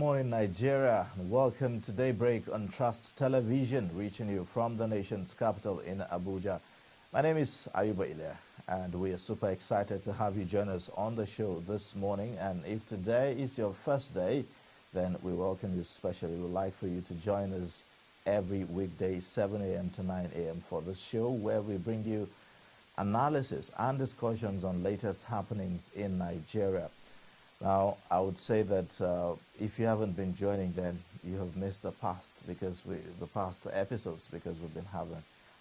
morning, Nigeria. Welcome to Daybreak on Trust Television, reaching you from the nation's capital in Abuja. My name is Ayuba Ile, and we are super excited to have you join us on the show this morning. And if today is your first day, then we welcome you specially. We'd like for you to join us every weekday, 7 a.m. to 9 a.m. for this show, where we bring you analysis and discussions on latest happenings in Nigeria. Now, I would say that if you haven't been joining, then you have missed the past episodes, because we've been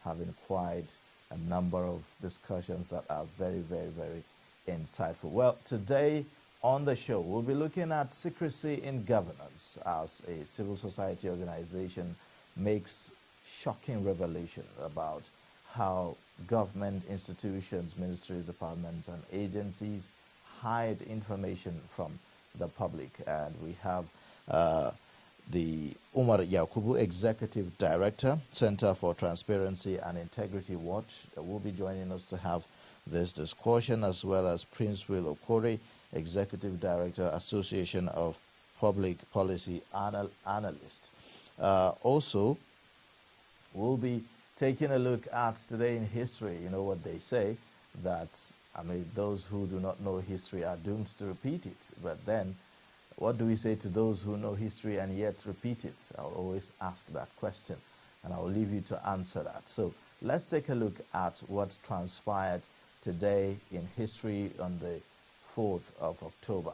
having quite a number of discussions that are very, very, very insightful. Well, today on the show, we'll be looking at secrecy in governance as a civil society organization makes shocking revelation about how government institutions, ministries, departments, and agencies hide information from the public. And we have the Umar Yakubu, Executive Director, Center for Transparency and Integrity Watch, will be joining us to have this discussion, as well as Prince Will Okore, Executive Director, Association of Public Policy Analysts. Also, we'll be taking a look at today in history. You know what they say, that those who do not know history are doomed to repeat it. But then, what do we say to those who know history and yet repeat it? I'll always ask that question, and I'll leave you to answer that. So let's take a look at what transpired today in history on the 4th of October.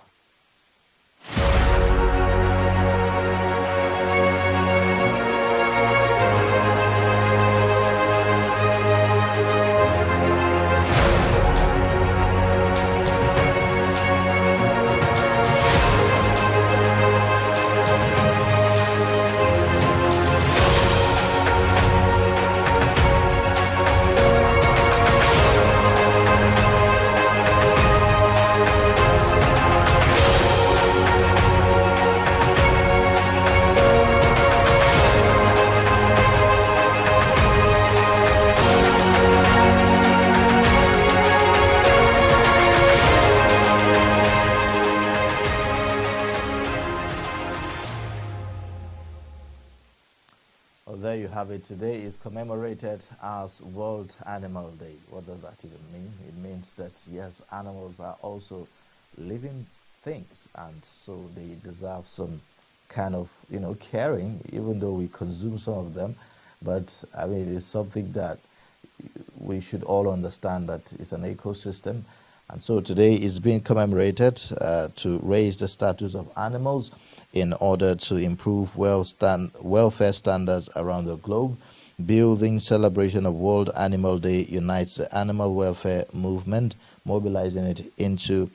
There you have it. Today is commemorated as World Animal Day. What does that even mean? It means that, yes, animals are also living things, and so they deserve some kind of, caring, even though we consume some of them. But, it's something that we should all understand, that it's an ecosystem. And so today is being commemorated to raise the status of animals in order to improve welfare standards around the globe. Building celebration of World Animal Day unites the animal welfare movement, mobilizing it into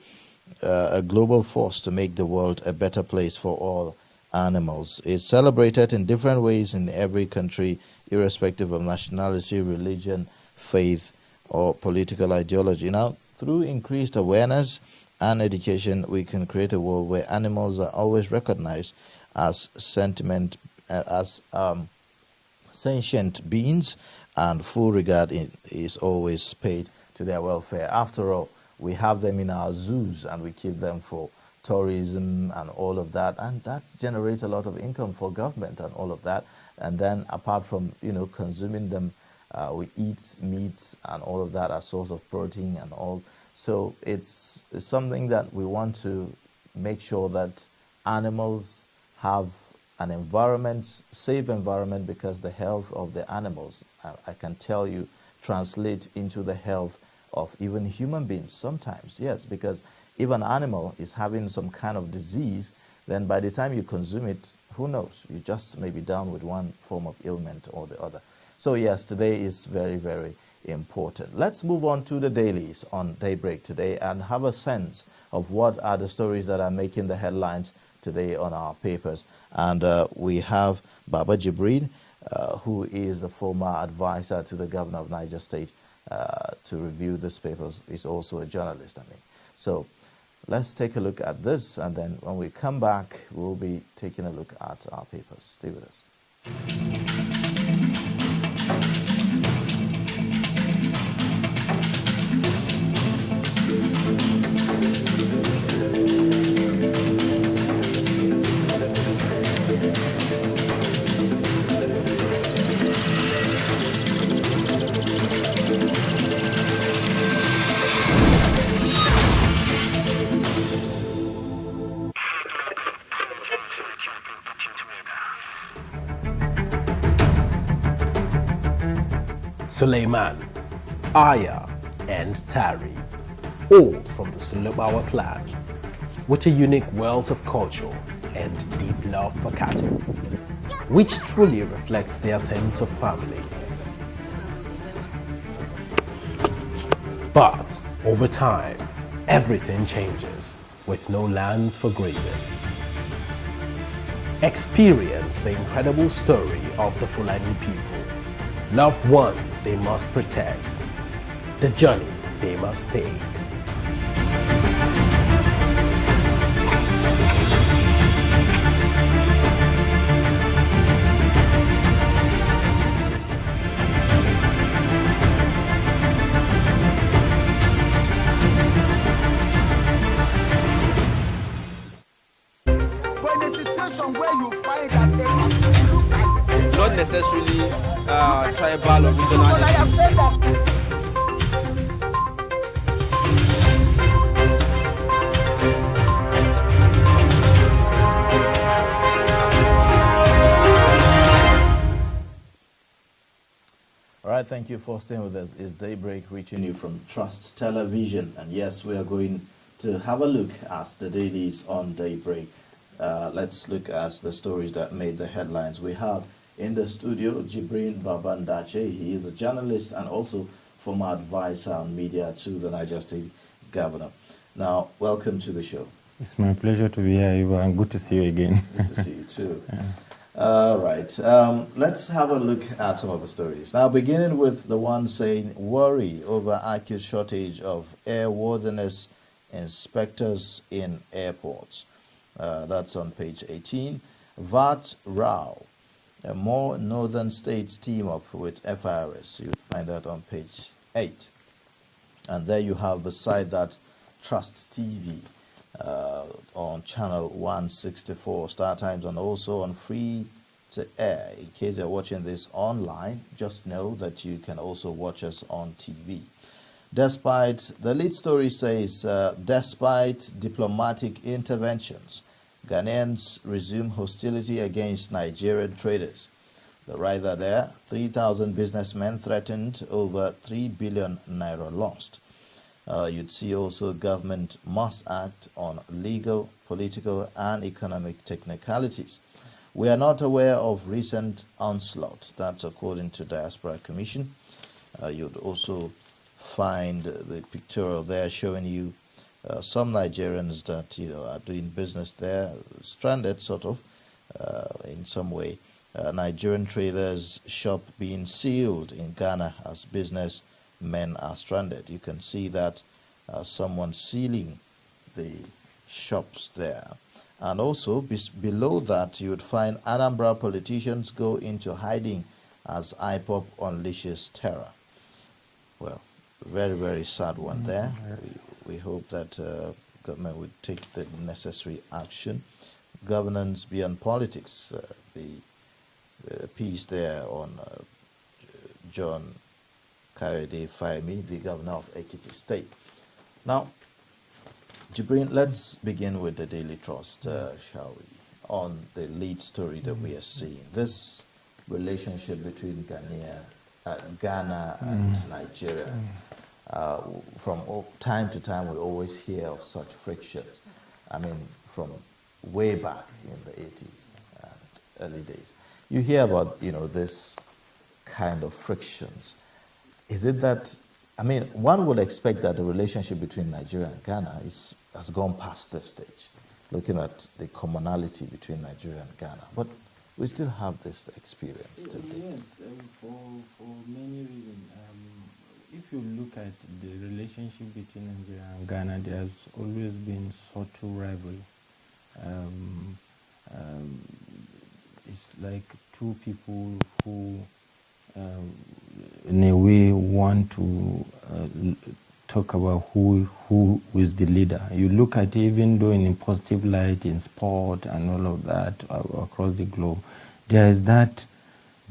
a global force to make the world a better place for all animals. It's celebrated in different ways in every country, irrespective of nationality, religion, faith, or political ideology. Now, through increased awareness and education, we can create a world where animals are always recognized as sentient beings, and full regard is always paid to their welfare. After all, we have them in our zoos, and we keep them for tourism and all of that, and that generates a lot of income for government and all of that. And then, apart from consuming them, we eat meats and all of that as source of protein and all. So it's something that we want to make sure that animals have an environment, safe environment, because the health of the animals, I can tell you, translate into the health of even human beings sometimes. Yes, because if an animal is having some kind of disease, then by the time you consume it, who knows? You just may be down with one form of ailment or the other. So yes, today is very, very important. Let's move on to the dailies on Daybreak today and have a sense of what are the stories that are making the headlines today on our papers. And we have Baba Jibril, who is the former advisor to the governor of Niger State, to review these papers. He's also a journalist, So let's take a look at this, and then when we come back, we'll be taking a look at our papers. Stay with us. Suleiman, Aya, and Tari, all from the Sulubawa clan, with a unique wealth of culture and deep love for cattle, which truly reflects their sense of family. But over time, everything changes with no lands for grazing. Experience the incredible story of the Fulani people, loved ones they must protect, the journey they must take. Not necessarily tribal or regional. All right, thank you for staying with us. It's Daybreak reaching you from Trust Television. And yes, we are going to have a look at the dailies on Daybreak. Let's look at the stories that made the headlines. We have in the studio Jibrin Babandache. He is a journalist and also former advisor on media to the Niger State Governor. Now, welcome to the show. It's my pleasure to be here, Ivo, and good to see you again. Good to see you too. Yeah. All right, let's have a look at some of the stories. Now, beginning with the one saying, worry over acute shortage of airworthiness inspectors in airports. That's on page 18. VAT Rao, more northern states team up with FIRS. You find that on page 8. And there you have beside that Trust TV on channel 164, Star Times, and also on free to air. In case you're watching this online, just know that you can also watch us on TV. Despite, the lead story says, despite diplomatic interventions, Ghanaians resume hostility against Nigerian traders. The writer there, 3,000 businessmen threatened, over 3 billion naira lost. You'd see also government must act on legal, political, and economic technicalities. We are not aware of recent onslaught. That's according to Diaspora Commission. You'd also find the pictorial there showing you some Nigerians that are doing business there, stranded sort of in some way. Nigerian traders' shop being sealed in Ghana as businessmen are stranded. You can see that someone sealing the shops there. And also below that you would find Anambra politicians go into hiding as IPOP unleashes terror. Well, very, very sad one there. Yes. We hope that government would take the necessary action. Governance beyond politics. The piece there on John Kayode Fayemi, the governor of Ekiti State. Now, Jibrin, let's begin with the Daily Trust, shall we, on the lead story that we are seeing. This relationship between Ghana and Nigeria. From time to time, we always hear of such frictions. I mean, from way back in the 80s and early days. You hear about, this kind of frictions. Is it that, I mean, one would expect that the relationship between Nigeria and Ghana has gone past this stage, looking at the commonality between Nigeria and Ghana. But we still have this experience today. Yes, for many reasons. If you look at the relationship between Nigeria and Ghana, there's always been subtle rivalry. It's like two people who, in a way, want to talk about who is the leader. You look at it, even though in a positive light, in sport and all of that across the globe, there is that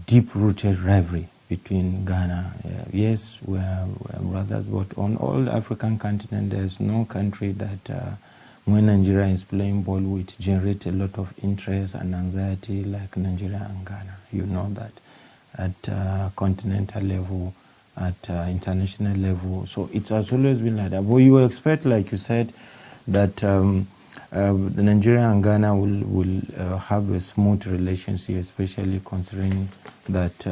deep-rooted rivalry between Ghana. Yes, we are brothers, but on all African continent, there's no country that when Nigeria is playing ball with generate a lot of interest and anxiety like Nigeria and Ghana. You know that at continental level, at international level. So it has always been like that. But you expect, like you said, that Nigeria and Ghana will have a smooth relationship, especially considering that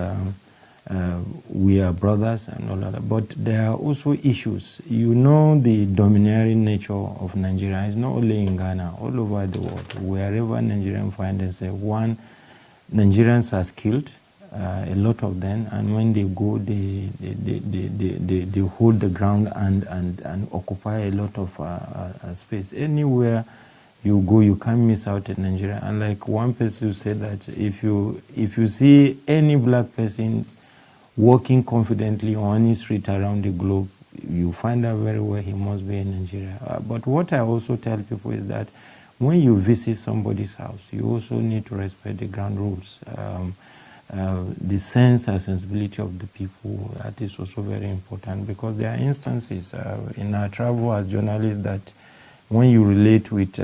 we are brothers and all that. But there are also issues. You know, the domineering nature of Nigeria is not only in Ghana, all over the world. Wherever Nigerians find themselves, one, Nigerians are skilled, a lot of them, and when they go, they hold the ground and occupy a lot of space. Anywhere you go, you can't miss out in Nigeria. And like one person said that if you see any black persons walking confidently on any street around the globe, you find out very well he must be in Nigeria. But what I also tell people is that when you visit somebody's house, you also need to respect the ground rules. The sense and sensibility of the people, that is also very important, because there are instances in our travel as journalists that when you relate with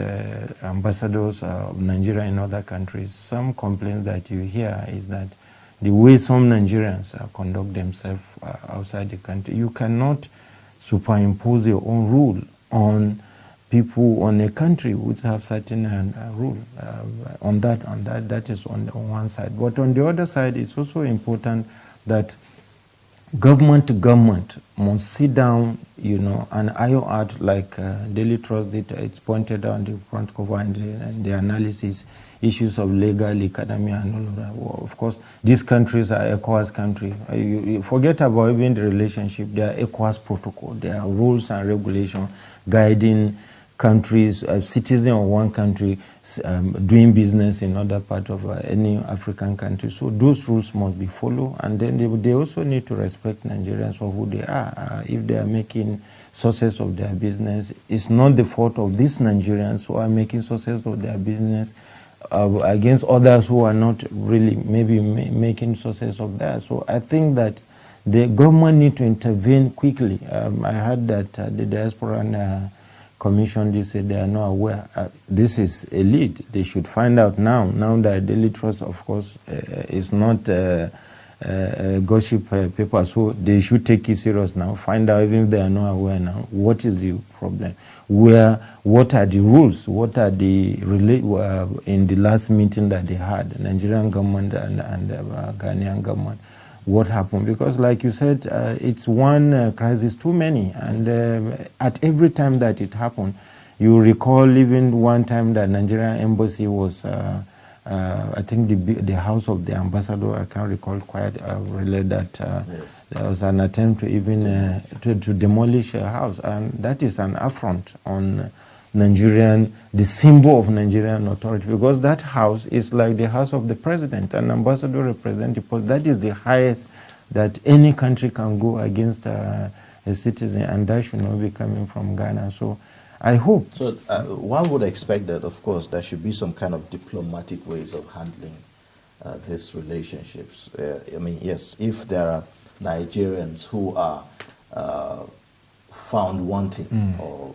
ambassadors of Nigeria in other countries, some complaints that you hear is that the way some Nigerians conduct themselves outside the country, you cannot superimpose your own rule on people, on a country which have certain rule on that is on one side. But on the other side, it's also important that government to government must sit down, and iron out, like Daily Trust did. It's pointed out on the front cover and the analysis, issues of legal economy and all of that. Well, of course, these countries are ECOWAS country. You forget about even the relationship. There are ECOWAS protocol. There are rules and regulations guiding countries, citizens of one country doing business in other part of any African country. So those rules must be followed, and then they also need to respect Nigerians for who they are. If they are making success of their business, it's not the fault of these Nigerians who are making success of their business against others who are not really maybe making success of theirs. So I think that the government need to intervene quickly. I heard that the diaspora commission, they said they are not aware. This is a lead. They should find out now that Daily Trust, of course, is not gossip paper, so they should take it serious now. Find out, even if they are not aware now, what is the problem? What are the rules? What are the in the last meeting that they had, the Nigerian government and Ghanaian government, what happened? Because like you said, it's one crisis too many, and at every time that it happened, you recall even one time that Nigerian embassy was, I think the house of the ambassador, I can't recall quite really that there was an attempt to even to demolish a house, and that is an affront on the symbol of Nigerian authority, because that house is like the house of the president. An ambassador represents the post. That is the highest that any country can go against a citizen, and that should not be coming from Ghana. So I hope. So one would expect that, of course, there should be some kind of diplomatic ways of handling these relationships. I mean, yes, if there are Nigerians who are found wanting or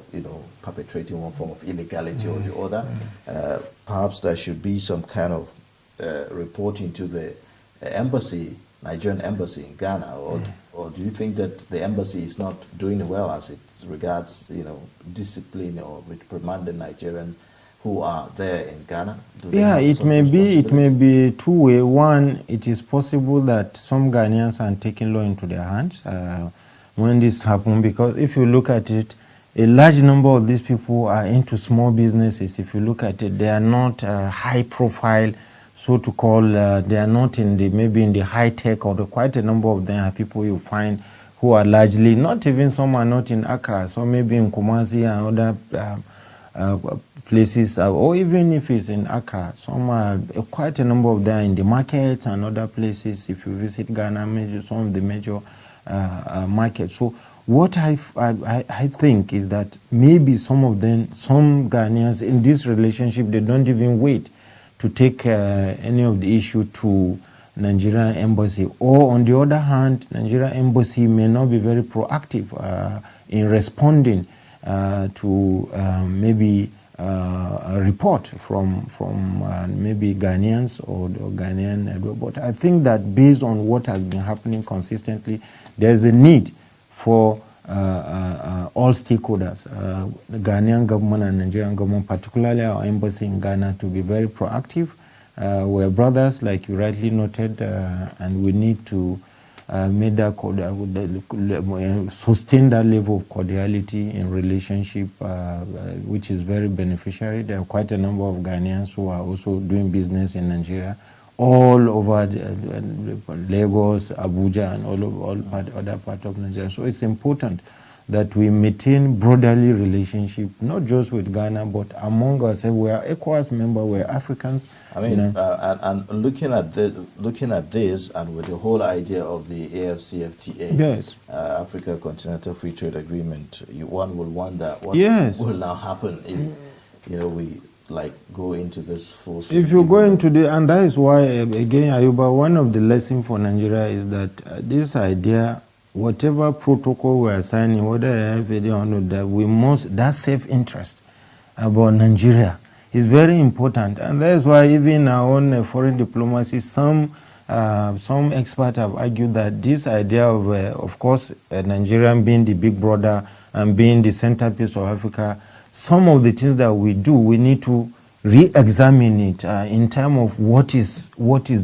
perpetrating one form of illegality or the other, perhaps there should be some kind of reporting to the embassy, Nigerian embassy in Ghana, or do you think that the embassy is not doing well as it regards discipline or reprimanding Nigerians who are there in Ghana? It may be two way. One, it is possible that some Ghanaians are taking law into their hands when this happens, because if you look at it, a large number of these people are into small businesses. If you look at it, they are not high profile, so to call. They are not maybe in the high tech, or quite a number of them are people you find who are largely, not even some are not in Accra, so maybe in Kumasi and other places, or even if it's in Accra, some are, quite a number of them in the markets and other places. If you visit Ghana, some of the major markets. So what I think is that maybe some of them, some Ghanaians in this relationship, they don't even wait to take any of the issue to Nigerian embassy. Or on the other hand, Nigerian embassy may not be very proactive in responding to maybe a report from maybe Ghanaians or Ghanaian, but I think that based on what has been happening consistently, there's a need for all stakeholders, the Ghanaian government and Nigerian government, particularly our embassy in Ghana, to be very proactive. We're brothers, like you rightly noted, and we need to sustain that level of cordiality in relationship, which is very beneficiary. There are quite a number of Ghanaians who are also doing business in Nigeria, all over Lagos, Abuja, and other part of Nigeria. So it's important that we maintain brotherly relationship, not just with Ghana, but among ourselves. We are ECOWAS members, we're Africans. I mean, and looking at this, and with the whole idea of the AFCFTA, yes, Africa Continental Free Trade Agreement, one will wonder what yes, will now happen if we go into this full. If you go into and that is why again, Ayuba, one of the lessons for Nigeria is that this idea, whatever protocol we are signing, whether FAD or not, that we must, that self-interest about Nigeria is very important. And that's why even in our own foreign diplomacy, some experts have argued that this idea of course, Nigeria being the big brother and being the centerpiece of Africa, some of the things that we do, we need to re-examine it in terms of what is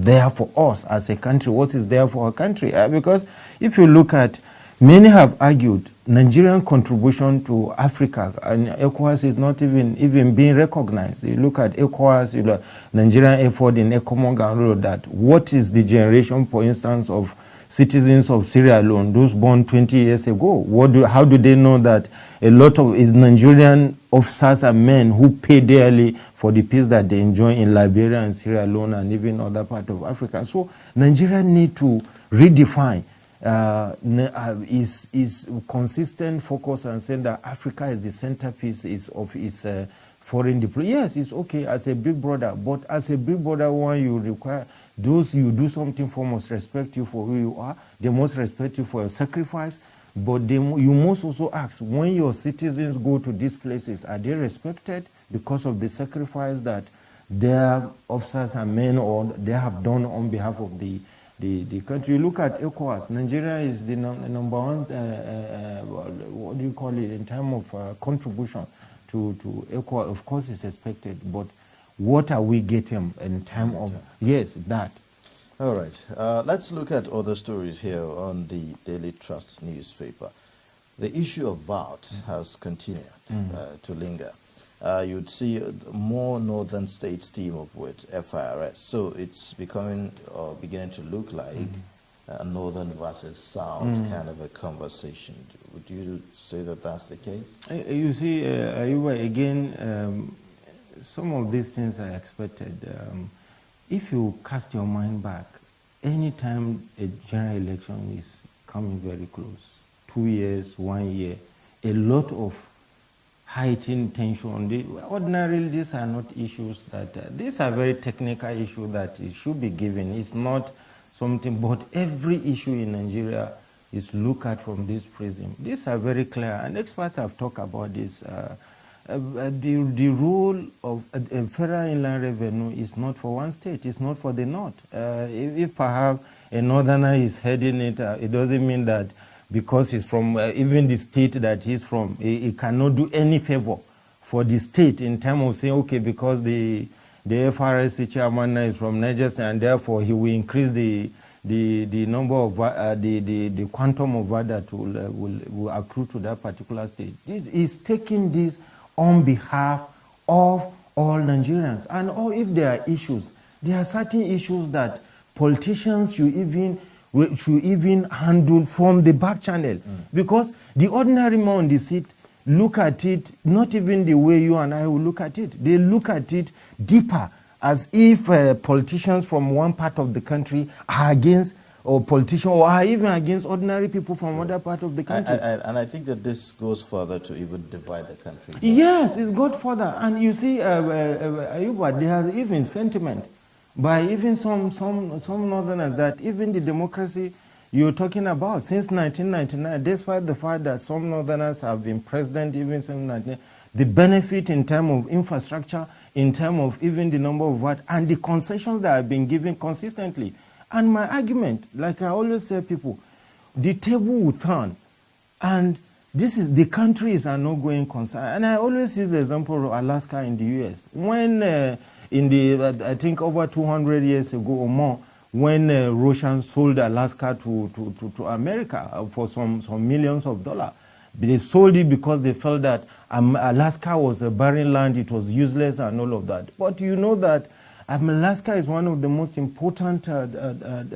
there for us as a country, what is there for our country. Because if you look at, many have argued Nigerian contribution to Africa and ECOWAS is not even being recognized. You look at ECOWAS, Nigerian effort in ECOMOG and all of that. What is the generation, for instance, of citizens of Sierra Leone, those born 20 years ago? How do they know that a lot of Nigerian officers and men who pay dearly for the peace that they enjoy in Liberia and Sierra Leone and even other parts of Africa? So Nigeria need to redefine is consistent focus and saying that Africa is the centerpiece of its foreign diplomacy. Yes, it's okay as a big brother, but as a big brother, one you require those you do something for must respect you for who you are. They must respect you for your sacrifice. But you must also ask, when your citizens go to these places, are they respected because of the sacrifice that their officers and men or they have done on behalf of the country? You look at ECOWAS, Nigeria is the number one, what do you call it, in terms of contribution to ECOWAS. Of course, it's expected, but what are we getting in terms of, yes, that. All right. Let's look at other stories here on the Daily Trust newspaper. The issue of VAT has continued to linger. You'd see more northern states team up with FIRS. So it's beginning to look like a northern versus south kind of a conversation. Would you say that that's the case? You see, again, some of these things are expected. If you cast your mind back, anytime a general election is coming very close, 2 years, 1 year, a lot of heightened tension. Ordinarily, these are not issues that, these are very technical issues that it should be given. It's not something, but every issue in Nigeria is looked at from this prism. These are very clear, and experts have talked about this. The rule of federal inland revenue is not for one state, it's not for the north. If perhaps a northerner is heading it, it doesn't mean that because he's from even the state that he's from, he cannot do any favor for the state in terms of saying, okay, because the FRSC chairman is from Niger State and therefore he will increase the number of the quantum of VAT that will accrue to that particular state. This is taking this on behalf of all Nigerians. And if there are issues, there are certain issues that politicians should even handle from the back channel. Because the ordinary man on the seat look at it, not even the way you and I will look at it. They look at it deeper, as if politicians from one part of the country are against, or politicians, or are even against ordinary people from other part of the country. And I think that this goes further to even divide the country. Yes, it's gone further. And you see, Ayuba, there has even sentiment by even some northerners that even the democracy you're talking about since 1999, despite the fact that some northerners have been president even since 1999, the benefit in terms of infrastructure, in terms of even the number of what, and the concessions that have been given consistently. And my argument, like I always say people, the table will turn, and this is, the countries are not going concern. And I always use the example of Alaska in the US. When in the, I think over 200 years ago or more, when Russians sold Alaska to America for some millions of dollars. They sold it because they felt that Alaska was a barren land, it was useless and all of that. But you know that Alaska is one of the most important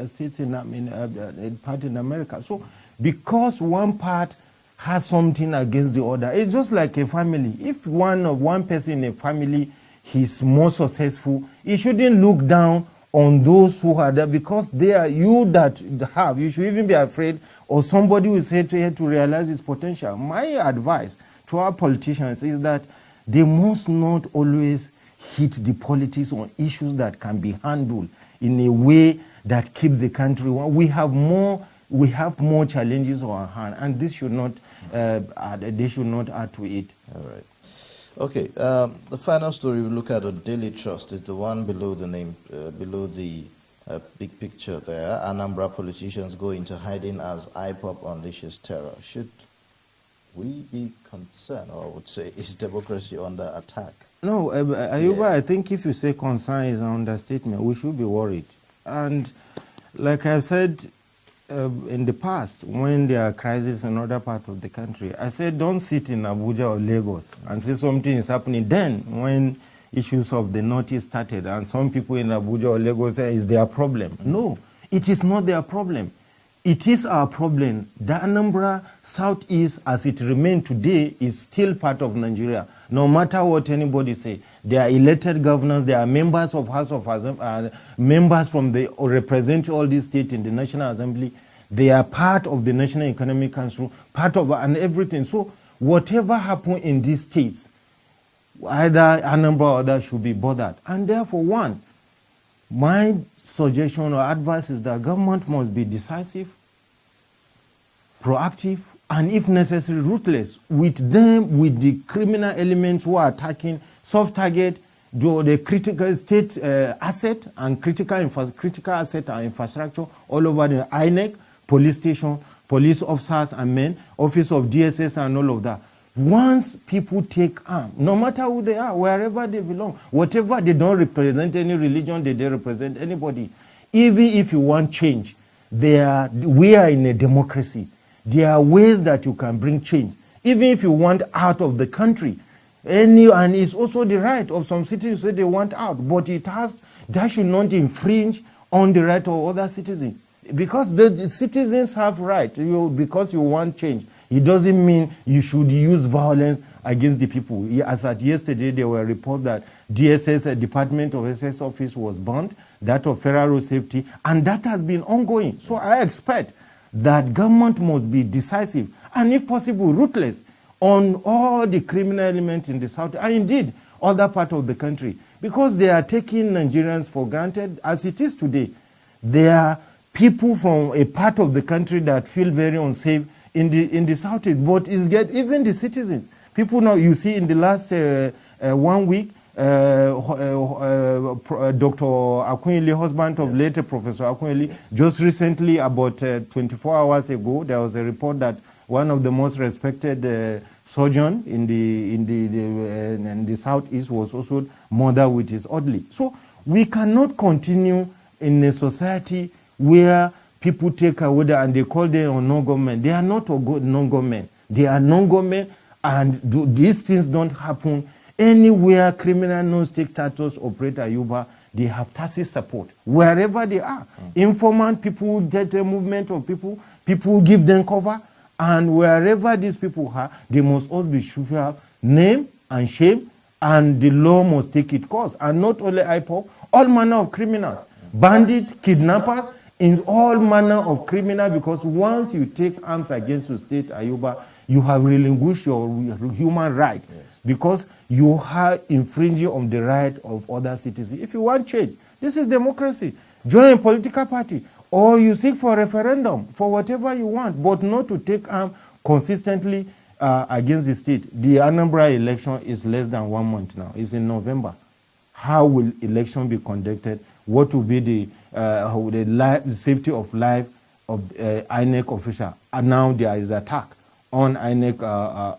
states in part in America. So because one part has something against the other, it's just like a family. If one person in a family is more successful, he shouldn't look down on those who are there, because they are you that have. You should even be afraid, or somebody will say to you to realize his potential. My advice to our politicians is that they must not always hit the politics on issues that can be handled in a way that keeps the country. We have more challenges on our hand, and this should not they should not add to it. All right. Okay, the final story we look at on Daily Trust is the one below the name, below the big picture there. Anambra politicians go into hiding as IPOB unleashes terror. Should we be concerned, or I would say, is democracy under attack? No, Ayuba, I think if you say concern is an understatement, we should be worried. And like I've said in the past, when there are crises in other parts of the country, I said don't sit in Abuja or Lagos and say something is happening. Then, when issues of the Northeast started, and some people in Abuja or Lagos say it's their problem. No, it is not their problem. It is our problem. The Anambra Southeast, as it remains today, is still part of Nigeria. No matter what anybody say, they are elected governors, they are members of House of Assembly, members from the, or represent all these states in the National Assembly. They are part of the National Economic Council, part of and everything. So whatever happens in these states, either Anambra or others should be bothered. And therefore, one, my suggestion or advice is that government must be decisive, proactive, and if necessary, ruthless with them, with the criminal elements who are attacking, soft target, the critical state asset and critical asset and infrastructure all over the INEC, police station, police officers and men, office of DSS and all of that. Once people take arm, no matter who they are, wherever they belong, whatever, they don't represent any religion, they don't represent anybody. Even if you want change, we are in a democracy. There are ways that you can bring change. Even if you want out of the country, and it's also the right of some citizens to say they want out, but that should not infringe on the right of other citizens. Because the citizens have right, because you want change. It doesn't mean you should use violence against the people. As at yesterday, there were reports that DSS, Department of SS office was burned, that of Federal Road Safety, and that has been ongoing. So I expect that government must be decisive and, if possible, ruthless on all the criminal elements in the south and indeed other parts of the country, because they are taking Nigerians for granted as it is today. There are people from a part of the country that feel very unsafe in the southeast, but even the citizens. People now, you see, in the last 1 week, Dr. Akunili, husband of later Professor Akunili, just recently, about 24 hours ago, there was a report that one of the most respected surgeon in the southeast was also murdered with his orderly. So we cannot continue in a society where people take away and they call them non-government. They are not non-government. They are non-government, and these things don't happen anywhere. Criminal non-state status operate Ayuba, they have tacit support wherever they are. Informant people get a movement of people give them cover, and wherever these people are, they must also be sure name and shame, and the law must take its course. And not only IPOB, all manner of criminals, bandits, kidnappers, in all manner of criminal, because once you take arms against the state, Ayuba, you have relinquished your human right, because you are infringing on the right of other citizens. If you want change, this is democracy. Join a political party, or you seek for a referendum for whatever you want, but not to take arms consistently against the state. The Anambra election is less than 1 month now. It's in November. How will election be conducted? What will be the safety of life of INEC official? And now there is attack on INEC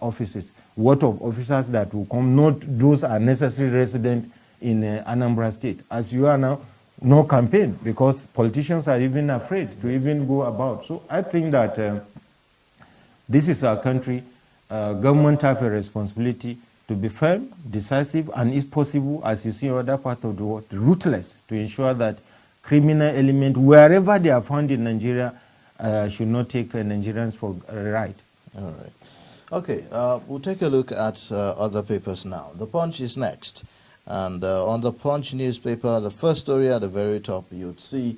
offices. What of officers that will come? Not those are necessary resident in Anambra State. As you are now, no campaign because politicians are even afraid to even go about. So I think that this is our country. Government have a responsibility to be firm, decisive, and if possible, as you see in other parts of the world, ruthless to ensure that criminal elements, wherever they are found in Nigeria, should not take Nigerians for a ride. All right. Okay, we'll take a look at other papers now. The Punch is next. And on the Punch newspaper, the first story at the very top, you'd see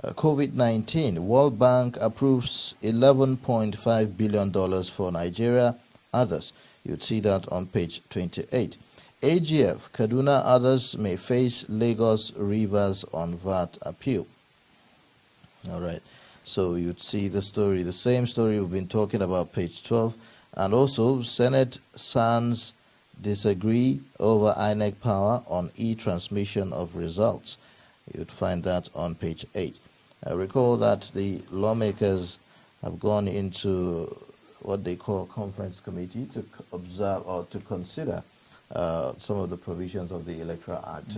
COVID-19. World Bank approves $11.5 billion for Nigeria. Others. You'd see that on page 28. AGF, Kaduna, others may face Lagos Rivers on VAT appeal. All right. So you'd see the story, the same story we've been talking about, page 12. And also, Senate SANS disagree over INEC power on e-transmission of results. You'd find that on page 8. I recall that the lawmakers have gone into what they call conference committee to observe or to consider some of the provisions of the Electoral Act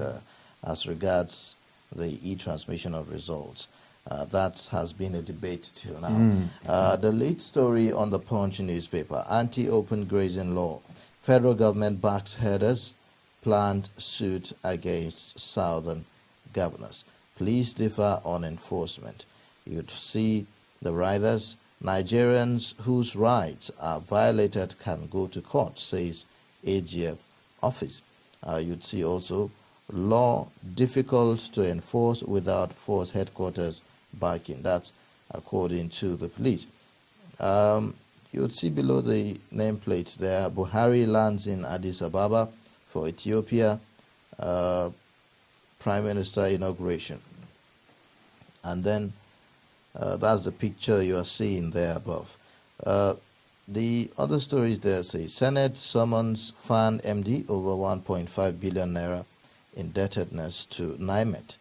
as regards the e-transmission of results. That has been a debate till now. The lead story on the Punch newspaper, anti-open grazing law. Federal government backs herders, planned suit against southern governors. Police differ on enforcement. You'd see the riders, Nigerians whose rights are violated can go to court, says AGF office. You'd see also law difficult to enforce without force headquarters backing. That's according to the police. You'd see below the nameplate there, Buhari lands in Addis Ababa for Ethiopia Prime Minister inauguration. And then that's the picture you are seeing there above. The other stories there say, Senate summons FAN MD over 1.5 billion naira indebtedness to NIMET.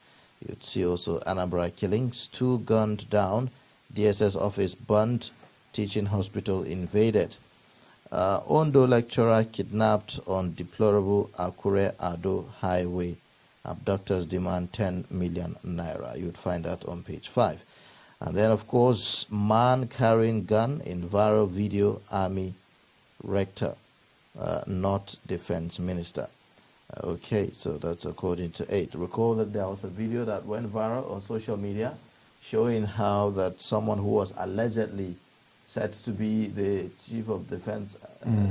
You'd see also Anambra killings, 2 gunned down, DSS office burned, teaching hospital invaded. Ondo lecturer kidnapped on deplorable Akure-Ado highway. Abductors demand 10 million naira. You'd find that on page 5. And then, of course, man carrying gun in viral video, army rector, not defense minister. Okay, so that's according to 8. Recall that there was a video that went viral on social media showing how that someone who was allegedly said to be the chief of defense,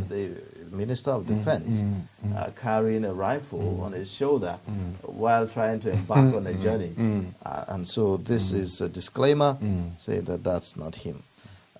the minister of defense, carrying a rifle on his shoulder while trying to embark on a journey. And so this is a disclaimer, say that that's not him.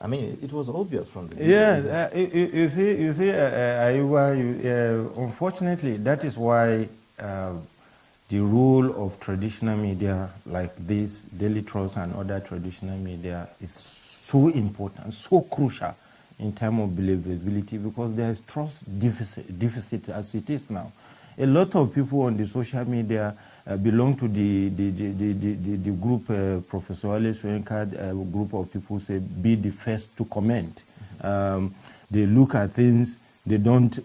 I mean, it was obvious from the video. Yes, you see, Ayuba, unfortunately, that is why the role of traditional media like this, Daily Trust and other traditional media, is so important, so crucial in terms of believability, because there is trust deficit as it is now. A lot of people on the social media belong to the group, Professor Wale Soyinka, group of people say, be the first to comment. They look at things, they don't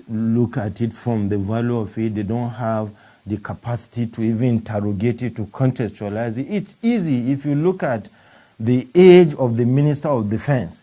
look at it from the value of it, they don't have the capacity to even interrogate it, to contextualize it. It's easy if you look at the age of the Minister of Defense.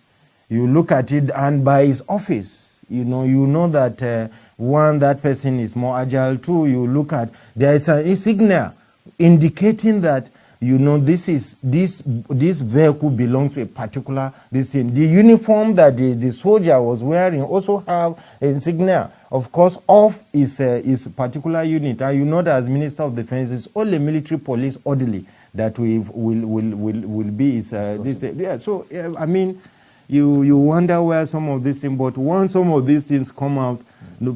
You look at it, and by his office, you know that one, that person is more agile. Two, you look at, there is a signal indicating that, this vehicle belongs to a particular thing. The uniform that the soldier was wearing also have a signal. Of course, off is particular unit. And you know that as Minister of Defense, it's all a military police orderly that will be this. Yeah. So I mean, you wonder where some of these things. But once some of these things come out,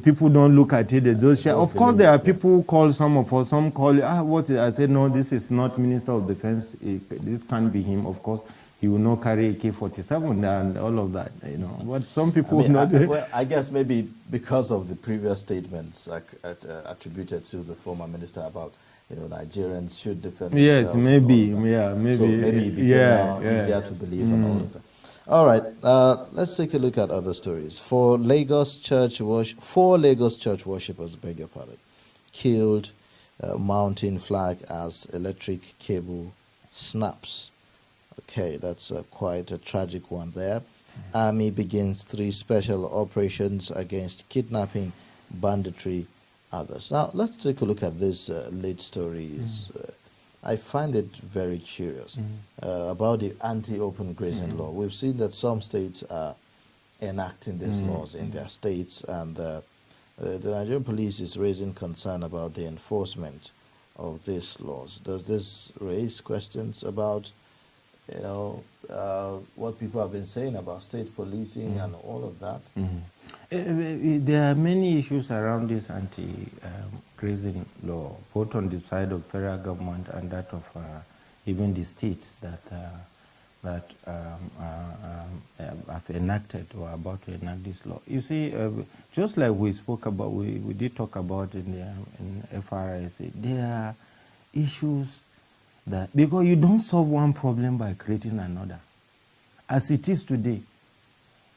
people don't look at it. Of course, there are people who call some call what I said. No, this is not Minister of Defense. This can't be him. Of course, he will not carry AK-47 and all of that, you know. But some people well, I guess maybe because of the previous statements attributed to the former minister about, you know, Nigerians should defend themselves. Yes, maybe, yeah, maybe. So maybe it became easier to believe and all of that. All right, let's take a look at other stories. Four Lagos church worshippers, beg your pardon, killed mounting flag as electric cable snaps. Okay, that's quite a tragic one there. Army begins 3 special operations against kidnapping, banditry, others. Now, let's take a look at this lead stories. I find it very curious about the anti-open grazing law. We've seen that some states are enacting these laws in their states, and the Nigerian police is raising concern about the enforcement of these laws. Does this raise questions about, you know, what people have been saying about state policing and all of that? There are many issues around this anti-grazing law, both on the side of federal government and that of even the states that have enacted or are about to enact this law. You see, just like we spoke about, we did talk about in FRSA, there are issues that, because you don't solve one problem by creating another. As it is today,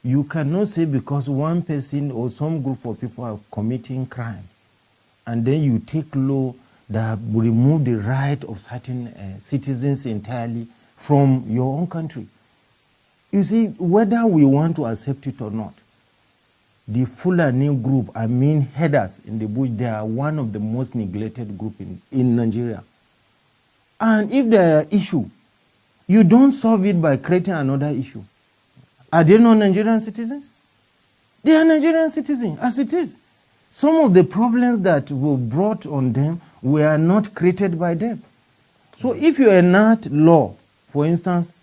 you cannot say because one person or some group of people are committing crime, and then you take law that will remove the right of certain citizens entirely from your own country. You see, whether we want to accept it or not, the Fulani group, I mean headers in the bush, they are one of the most neglected groups in Nigeria. And if there are issues, you don't solve it by creating another issue. Are they not Nigerian citizens? They are Nigerian citizens, as it is. Some of the problems that were brought on them were not created by them. So if you enact law, for instance,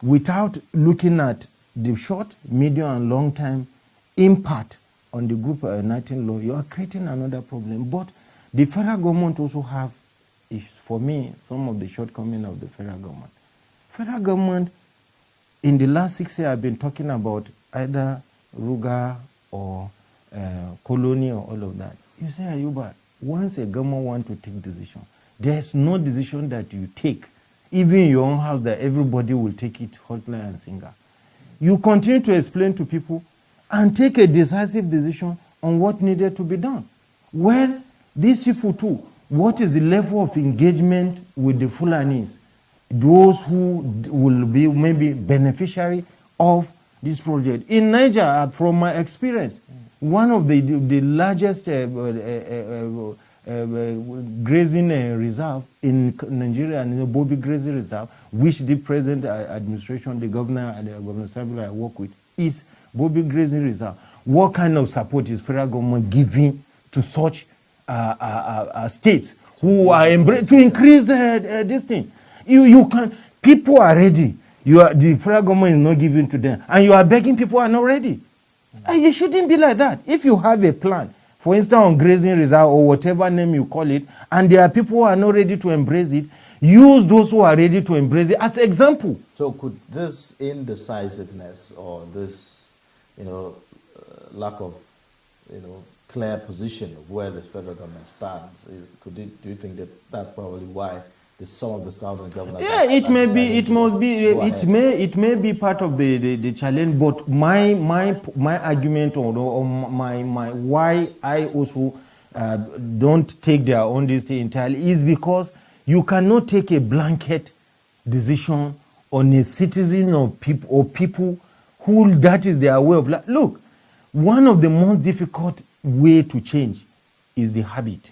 without looking at the short, medium, and long-term impact on the group enacting law, you are creating another problem. But the federal government also have, for me, some of the shortcomings of the federal government. Federal government, in the last 6 years, I've been talking about either Ruga or Colony or all of that. You say, Ayuba, once a government wants to take decision, there's no decision that you take, even in your own house, that everybody will take it hotline and singer. You continue to explain to people and take a decisive decision on what needed to be done. Well, these people too, what is the level of engagement with the Fulanis, those who will be maybe beneficiary of this project? In Niger, from my experience, one of the largest grazing reserve in Nigeria, and the Bobby Grazing Reserve, which the present administration, the governor and the Governor Sabila I work with, is Bobby Grazing Reserve. What kind of support is federal government giving to such states who are to increase this thing? You can. People are ready. The federal government is not giving to them, and you are begging people are not ready. And it shouldn't be like that. If you have a plan, for instance, on grazing reserve or whatever name you call it, and there are people who are not ready to embrace it, use those who are ready to embrace it as an example. So could this indecisiveness or this, lack of, clear position of where the federal government stands, do you think that that's probably why some of the southern governors? Yeah, it may be part of the challenge. But my argument or my why I also don't take their own decision entirely is because you cannot take a blanket decision on a citizen or people who that is their way of life. Look, one of the most difficult way to change is the habit.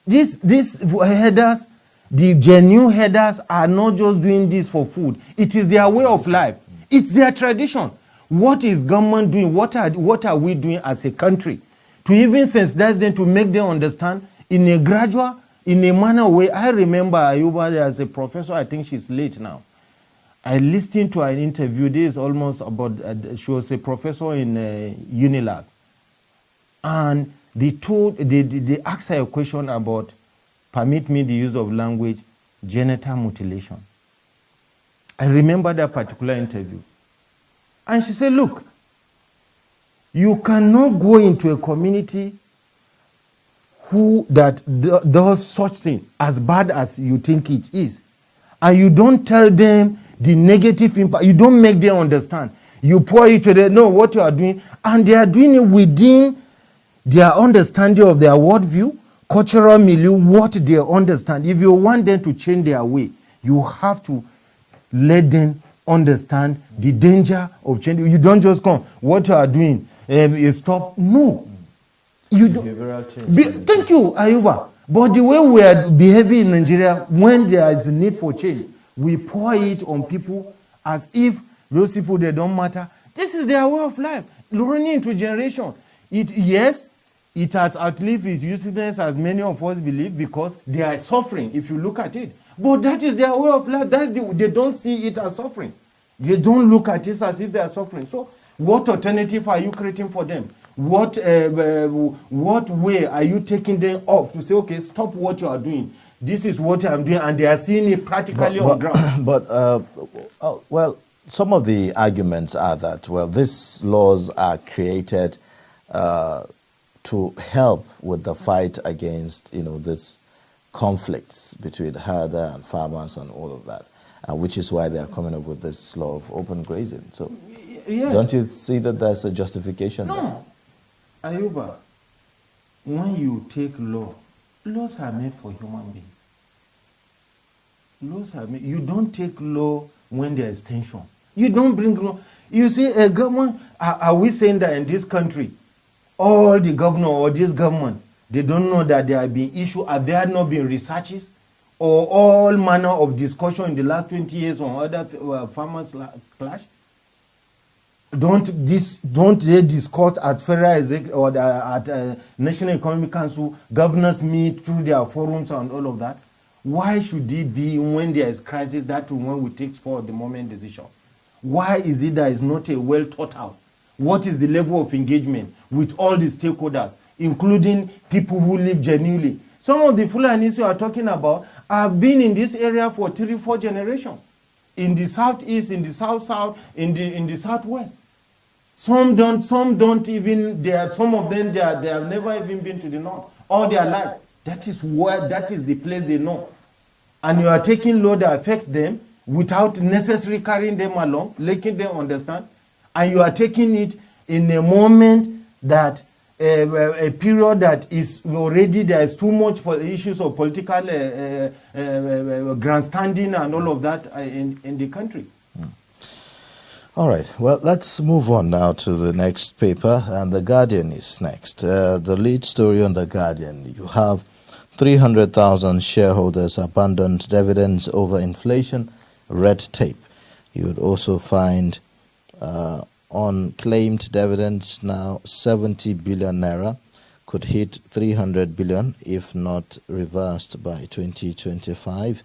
These headers, the genuine headers, are not just doing this for food. It is their way of life. It's their tradition. What is government doing? What are we doing as a country to even sensitize them, to make them understand in a gradual, in a manner way? I remember Ayuba as a professor. I think she's late now. I listened to an interview. This is almost about. She was a professor in Unilag, and they asked her a question about, permit me the use of language, genital mutilation. I remember that particular interview. And she said, look, you cannot go into a community who that does such thing as bad as you think it is, and you don't tell them the negative impact, you don't make them understand. You pour it to them, know what you are doing, and they are doing it within their understanding of their worldview, cultural milieu, what they understand. If you want them to change their way, you have to let them understand the danger of change. You don't just come, what you are doing, you stop. No. You don't. Thank you, Ayuba. But the way we are behaving in Nigeria, when there is a need for change, we pour it on people as if those people, they don't matter. This is their way of life, running into generation. Yes, it has outlived its usefulness, as many of us believe, because they are suffering, if you look at it. But that is their way of life. They don't see it as suffering. They don't look at it as if they are suffering. So what alternative are you creating for them? What way are you taking them off to say, okay, stop what you are doing? This is what I'm doing, and they are seeing it practically on ground. Well, some of the arguments are that, well, these laws are created to help with the fight against, this conflicts between herder and farmers and all of that, which is why they are coming up with this law of open grazing. So, yes. Don't you see that there's a justification? No. Ayuba, when you take laws are made for human beings. Laws are made. You don't take law when there is tension. You don't bring law. You see, a government, are we saying that in this country, all the governor or this government, they don't know that there have been issues? Have there not been researches or all manner of discussion in the last 20 years on other farmers' clash? Don't they discuss at federal or at National Economic Council, governors meet through their forums and all of that? Why should it be when there is crisis that when we take spur of the moment decision? Why is it that it's not a well thought out? What is the level of engagement with all the stakeholders, including people who live genuinely? Some of the Fulanis you are talking about have been in this area for 3-4 generations. In the southeast, in the south, in the southwest. Some don't even, some of them, they have never even been to the north all their life. That is the place they know. And you are taking law that affect them without necessarily carrying them along, making them understand. And you are taking it in a moment that, a period that is already, there is too much issues of political grandstanding and all of that in the country. All right. Well, let's move on now to the next paper, and The Guardian is next. The lead story on The Guardian, you have 300,000 shareholders abandoned dividends over inflation, red tape. You would also find unclaimed dividends now 70 billion naira, could hit 300 billion if not reversed by 2025.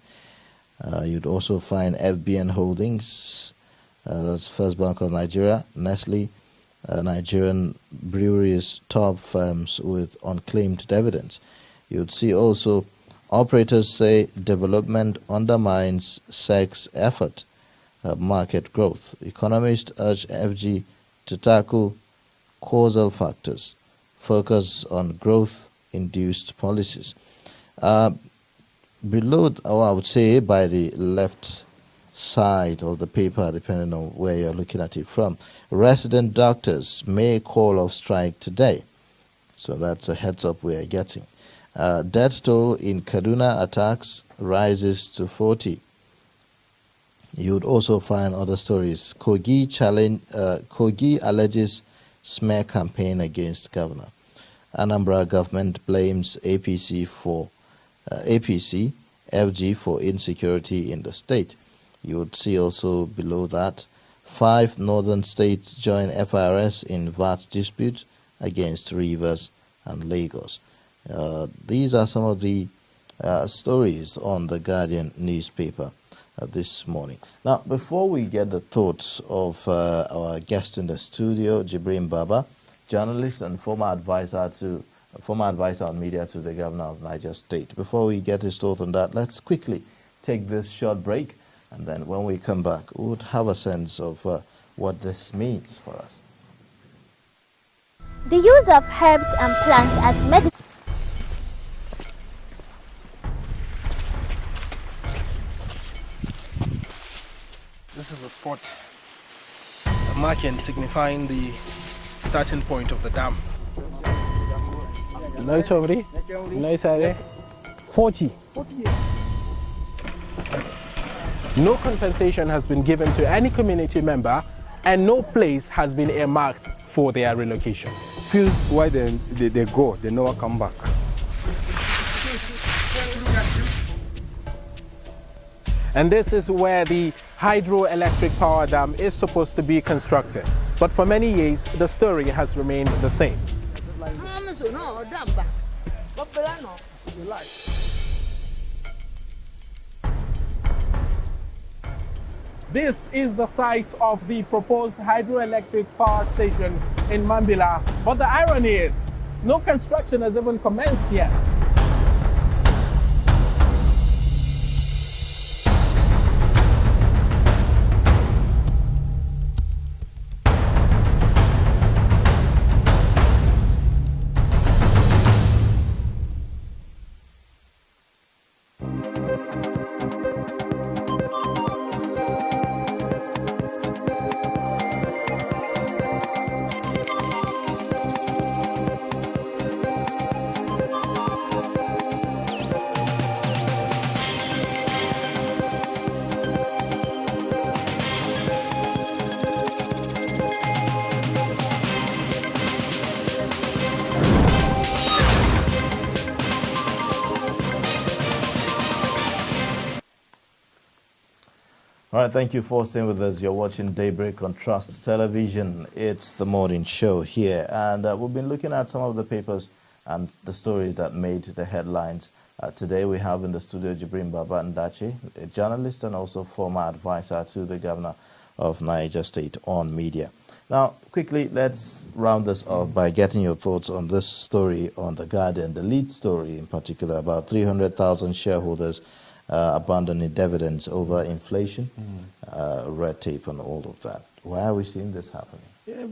You'd also find FBN Holdings, that's First Bank of Nigeria, Nestle, Nigerian breweries, top firms with unclaimed dividends. You'd see also operators say development undermines SEC's effort, market growth. Economists urge FG to tackle causal factors, focus on growth-induced policies. Below, or I would say by the left side of the paper, depending on where you're looking at it from, resident doctors may call off strike today. So that's a heads up we are getting. Death toll in Kaduna attacks rises to 40. You would also find other stories. Kogi alleges smear campaign against governor. Anambra government blames APC, FG for insecurity in the state. You would see also below that, 5 northern states join FRS in VAT dispute against Rivers and Lagos. These are some of the stories on the Guardian newspaper this morning. Now, before we get the thoughts of our guest in the studio, Jibrin Baba, journalist and former advisor on media to the governor of Niger State. Before we get his thoughts on that, let's quickly take this short break. And then when we come back, we would have a sense of what this means for us. The use of herbs and plants as medicine. This is the spot, a marking signifying the starting point of the dam. 40. No compensation has been given to any community member, and no place has been earmarked for their relocation. Since why they go, they never come back. And this is where the hydroelectric power dam is supposed to be constructed. But for many years, the story has remained the same. This is the site of the proposed hydroelectric power station in Mambila. But the irony is, no construction has even commenced yet. All right, thank you for staying with us. You're watching Daybreak on Trust Television. It's the morning show here, and we've been looking at some of the papers and the stories that made the headlines. Today we have in the studio Jibrin Baba Ndache, a journalist and also former advisor to the governor of Niger State on media. Now, quickly, let's round this off by getting your thoughts on this story on The Guardian, the lead story in particular, about 300,000 shareholders abandoning dividends over inflation, red tape and all of that. Why are we seeing this happening? Yeah,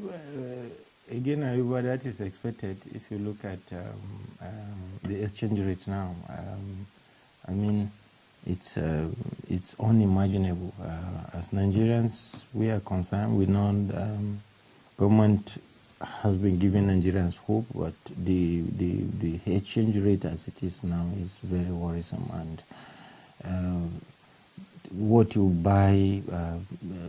again, Ayuba, that is expected if you look at the exchange rate now. I mean, it's unimaginable. As Nigerians, we are concerned. We know government has been giving Nigerians hope, but the exchange rate as it is now is very worrisome. And what you buy,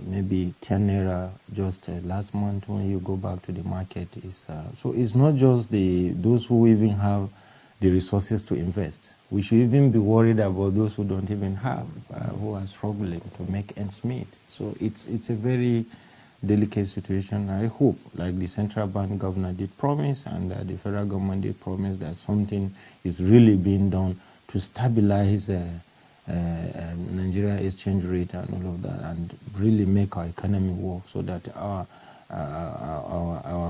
maybe 10 naira just last month when you go back to the market is so it's not just those who even have the resources to invest. We should even be worried about those who don't even have, who are struggling to make ends meet. So it's a very delicate situation. I hope, like the central bank governor did promise and the federal government did promise, that something is really being done to stabilize Nigeria exchange rate and all of that, and really make our economy work so that our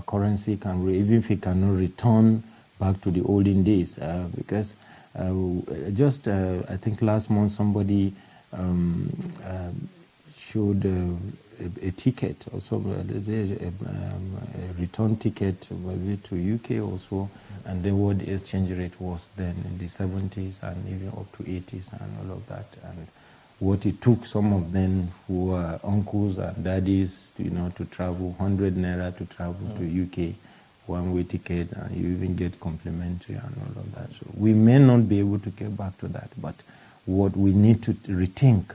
currency can, even if it cannot return back to the olden days, because I think last month somebody showed a ticket or some a return ticket maybe to UK also, and then what the exchange rate was then in the 70s and even up to 80s and all of that, and what it took some of them who were uncles and daddies to travel 100 naira to travel to UK, one-way ticket, and you even get complimentary and all of that. So we may not be able to get back to that, but what we need to rethink,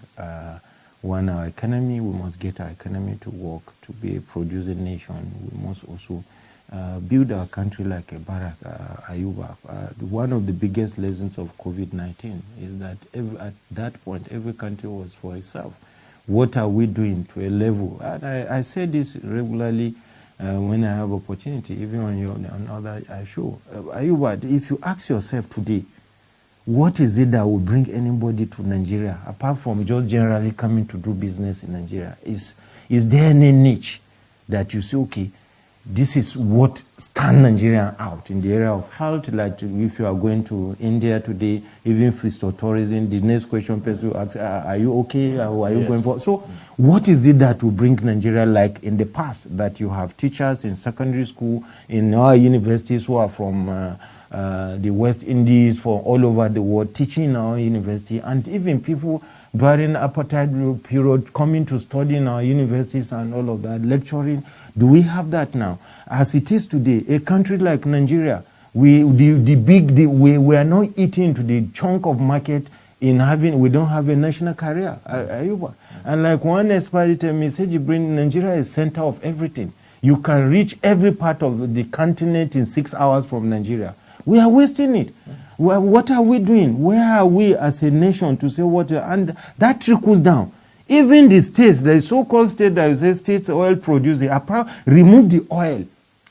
one, our economy, we must get our economy to work, to be a producing nation. We must also build our country like a barrack, Ayuba. One of the biggest lessons of COVID-19 is that at that point, every country was for itself. What are we doing to a level? And I say this regularly when I have opportunity, even on other show. Ayuba, if you ask yourself today, what is it that will bring anybody to Nigeria, apart from just generally coming to do business in Nigeria? Is there any niche that you say, okay, this is what stand Nigeria out in the area of health. Like if you are going to India today, even for tourism, the next question person will ask, are you okay? Are you going for? So what is it that will bring Nigeria, like in the past, that you have teachers in secondary school, in our universities who are from the West Indies, for all over the world, teaching in our university, and even people during apartheid period coming to study in our universities and all of that, lecturing. Do we have that now? As it is today, a country like Nigeria, we are not eating to the chunk of market in having, we don't have a national career. And like one expert told me, said, Nigeria is center of everything. You can reach every part of the continent in 6 hours from Nigeria. We are wasting it. What are we doing? Where are we as a nation to say what? And that trickles down. Even the states, the so-called state that you say states oil producing, remove the oil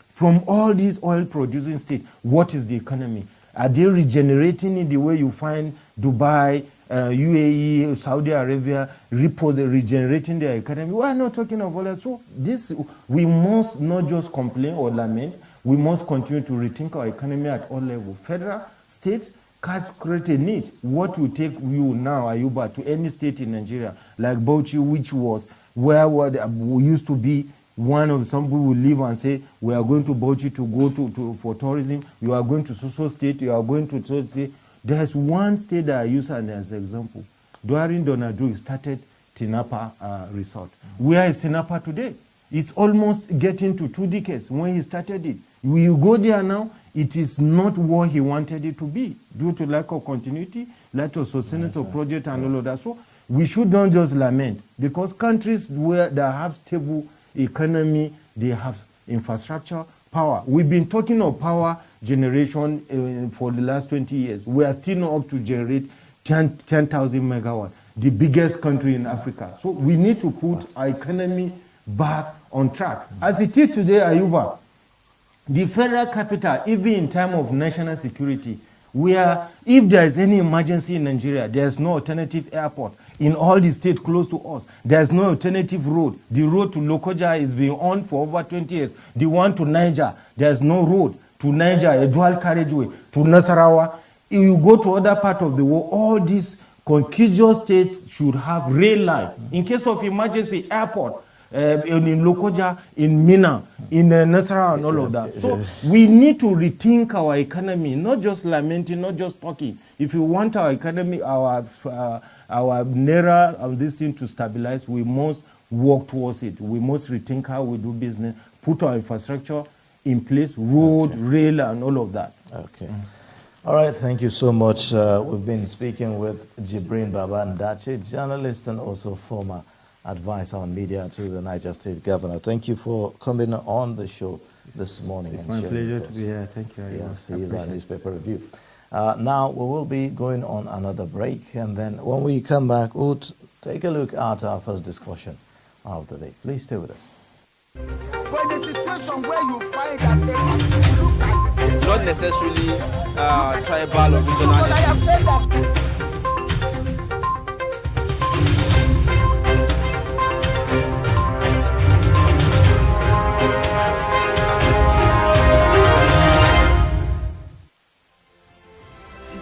from all these oil producing states. What is the economy? Are they regenerating it the way you find Dubai, UAE, Saudi Arabia, regenerating their economy? We are not talking of all that. So this, we must not just complain or lament. We must continue to rethink our economy at all levels. Federal, states, can create a niche. What will take you now, Ayuba, to any state in Nigeria, like Bauchi, which was where we used to be one of some people will leave and say, we are going to Bauchi to go for tourism. You are going to Soso State. You are going to so say. There's one state that I use as an example. During Donadu, he started Tinapa Resort. Where is Tinapa today? It's almost getting to 2 decades when he started it. You go there now, it is not what he wanted it to be due to lack of continuity, lack of sustainable project and all of that. So we shouldn't just lament, because countries where they have stable economy, they have infrastructure, power. We've been talking of power generation for the last 20 years. We are still not up to generate 10,000 megawatts, the biggest country in Africa. So we need to put our economy back on track. As it is today, Ayuba, the federal capital, even in time of national security, where if there is any emergency in Nigeria, there's no alternative airport. In all the states close to us, there's no alternative road. The road to Lokoja is being on for over 20 years. The one to Niger, there's no road. To Niger, a dual carriageway. To Nasarawa, if you go to other part of the world, all these contiguous states should have rail line. In case of emergency, airport. In Lokoja, in Mina, in Nasarawa, and all of that. So we need to rethink our economy, not just lamenting, not just talking. If you want our economy, our naira, this thing to stabilize, we must work towards it. We must rethink how we do business, put our infrastructure in place, road, rail, and all of that. Okay. All right, thank you so much. We've been speaking with Jibrin Baba Ndache, journalist and also former advisor on media to the Niger State Governor. Thank you for coming on the show this morning. It's my pleasure to be here. Thank you very much. Yes, he is our newspaper review. Now, we will be going on another break, and then when we come back, we'll take a look at our first discussion of the day. Please stay with us. But in the situation where you find that not necessarily tribal or regional.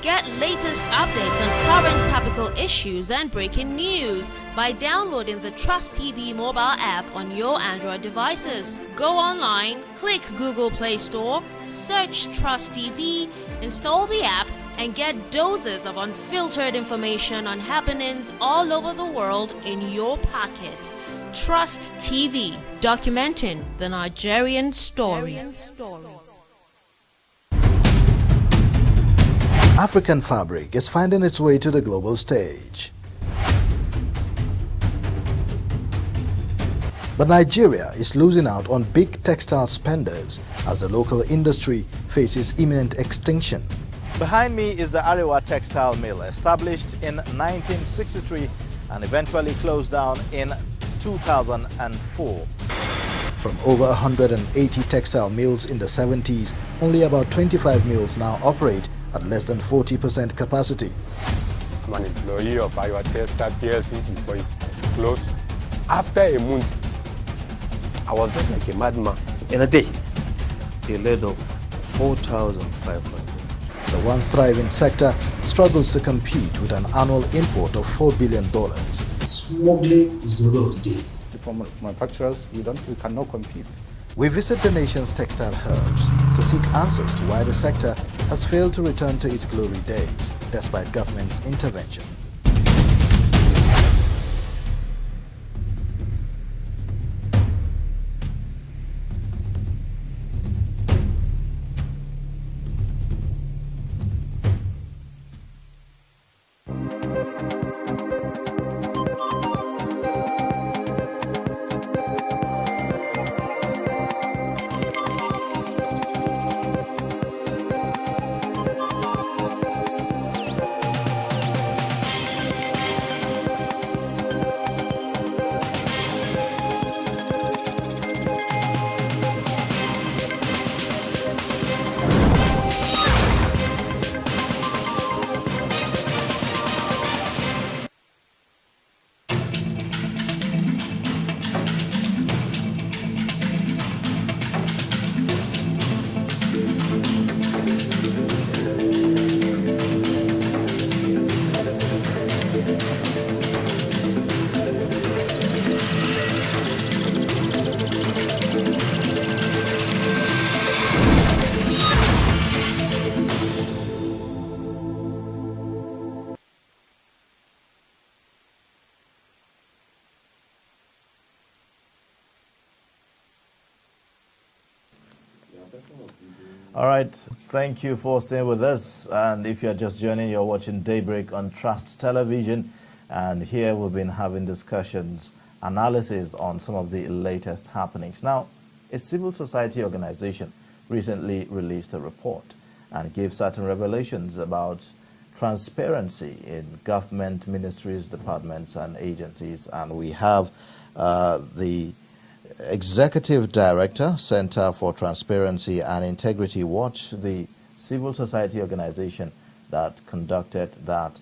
Get latest updates on current topical issues and breaking news by downloading the Trust TV mobile app on your Android devices. Go online, click Google Play Store, search Trust TV, install the app, and get doses of unfiltered information on happenings all over the world in your pocket. Trust TV, documenting the Nigerian story. African fabric is finding its way to the global stage. But Nigeria is losing out on big textile spenders as the local industry faces imminent extinction. Behind me is the Arewa Textile Mill, established in 1963 and eventually closed down in 2004. From over 180 textile mills in the 70s, only about 25 mills now operate at less than 40% capacity. I'm an employee of Arewa Textile PLC before it closed. After a month, I was just like a madman. In a day, a lead of 4,500. The once thriving sector struggles to compete with an annual import of $4 billion. Smuggling is the order of the day. For manufacturers, we cannot compete. We visit the nation's textile hubs to seek answers to why the sector has failed to return to its glory days despite government's intervention. All right, thank you for staying with us. And if you're just joining, you're watching Daybreak on Trust Television. And here we've been having discussions, analysis on some of the latest happenings. Now, a civil society organization recently released a report and gave certain revelations about transparency in government ministries, departments, and agencies. And we have the Executive Director, Center for Transparency and Integrity Watch, the civil society organization that conducted that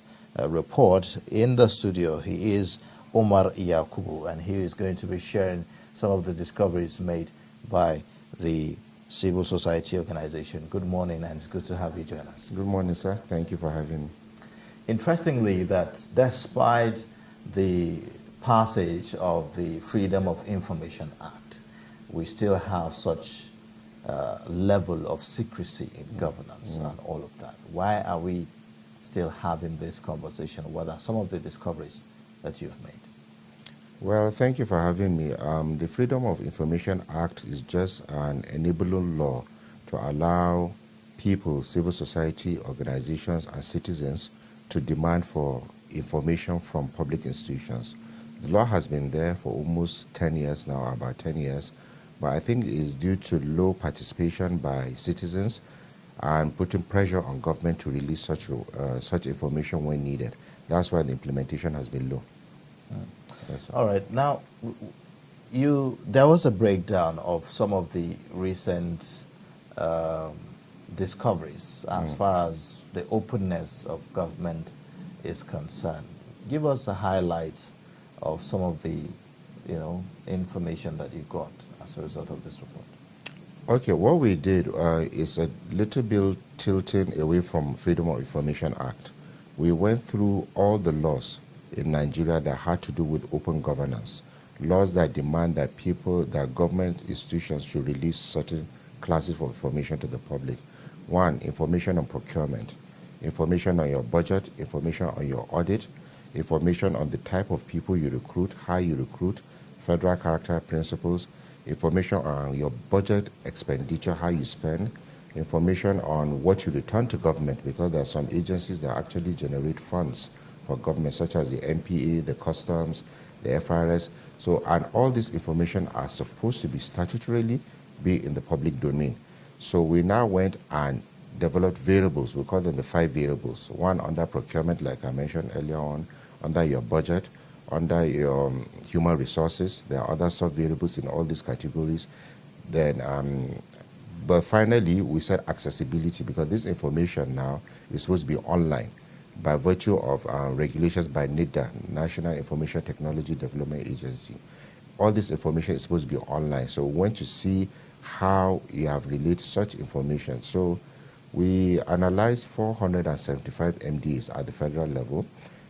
report, in the studio. He is Omar Yakubu, and he is going to be sharing some of the discoveries made by the civil society organization. Good morning, and it's good to have you join us. Good morning, sir. Thank you for having me. Interestingly, that despite the passage of the Freedom of Information Act, we still have such level of secrecy in governance and all of that. Why are we still having this conversation? What are some of the discoveries that you've made? Well, thank you for having me. The Freedom of Information Act is just an enabling law to allow people, civil society organizations, and citizens to demand for information from public institutions. The law has been there for almost 10 years now, about 10 years, but I think it is due to low participation by citizens and putting pressure on government to release such information when needed. That's why the implementation has been low. All right. Now, there was a breakdown of some of the recent discoveries as far as the openness of government is concerned. Give us a highlight of some of the, information that you got as a result of this report. Okay, what we did is a little bit tilting away from Freedom of Information Act. We went through all the laws in Nigeria that had to do with open governance, laws that demand that government institutions should release certain classes of information to the public. One, information on procurement, information on your budget, information on your audit, information on the type of people you recruit, how you recruit, federal character principles, information on your budget expenditure, how you spend, information on what you return to government, because there are some agencies that actually generate funds for government, such as the NPA, the customs, the FRS. So, and all this information are supposed to be statutorily be in the public domain. So we now went and developed variables. We call them the 5 variables. One under procurement, like I mentioned earlier on, under your budget, under your human resources. There are other sub-variables in all these categories. Then, but finally, we said accessibility, because this information now is supposed to be online by virtue of regulations by NIDA, National Information Technology Development Agency. All this information is supposed to be online. So we want to see how you have relayed such information. So we analyzed 475 MDs at the federal level.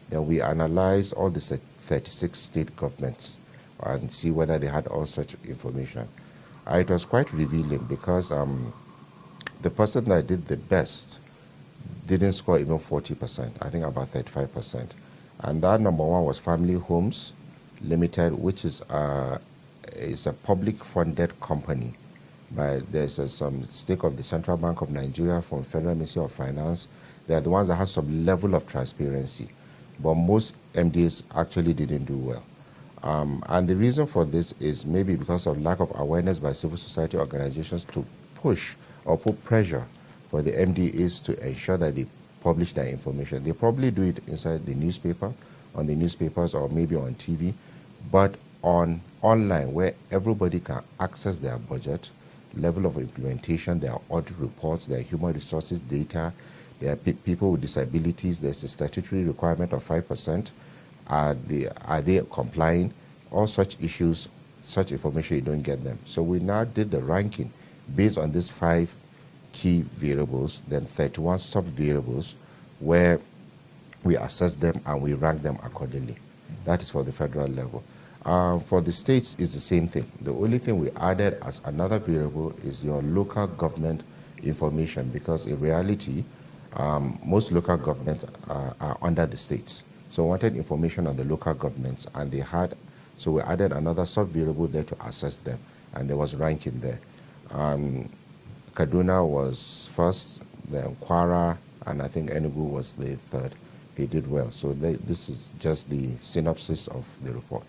Then we analyzed all the 36 state governments and see whether they had all such information. It was quite revealing because the person that did the best didn't score even 40%, I think about 35%. And that number one was Family Homes Limited, which is a public funded company. But there's some stake of the Central Bank of Nigeria from Federal Ministry of Finance. They are the ones that have some level of transparency. But most MDs actually didn't do well. And the reason for this is maybe because of lack of awareness by civil society organizations to push or put pressure for the MDAs to ensure that they publish their information. They probably do it inside the newspaper, on the newspapers, or maybe on TV, but online where everybody can access their budget, level of implementation, their audit reports, their human resources data, there are people with disabilities, there's a statutory requirement of 5%. Are they complying? All such issues, such information, you don't get them. So we now did the ranking based on these 5 key variables, then 31 sub-variables, where we assess them and we rank them accordingly. That is for the federal level. For the states, it's the same thing. The only thing we added as another variable is your local government information, because in reality, most local governments are under the states. So we wanted information on the local governments, and they had, so we added another sub-variable there to assess them, and there was ranking there. Kaduna was first, then Kwara, and I think Enugu was the third. They did well. So this is just the synopsis of the report.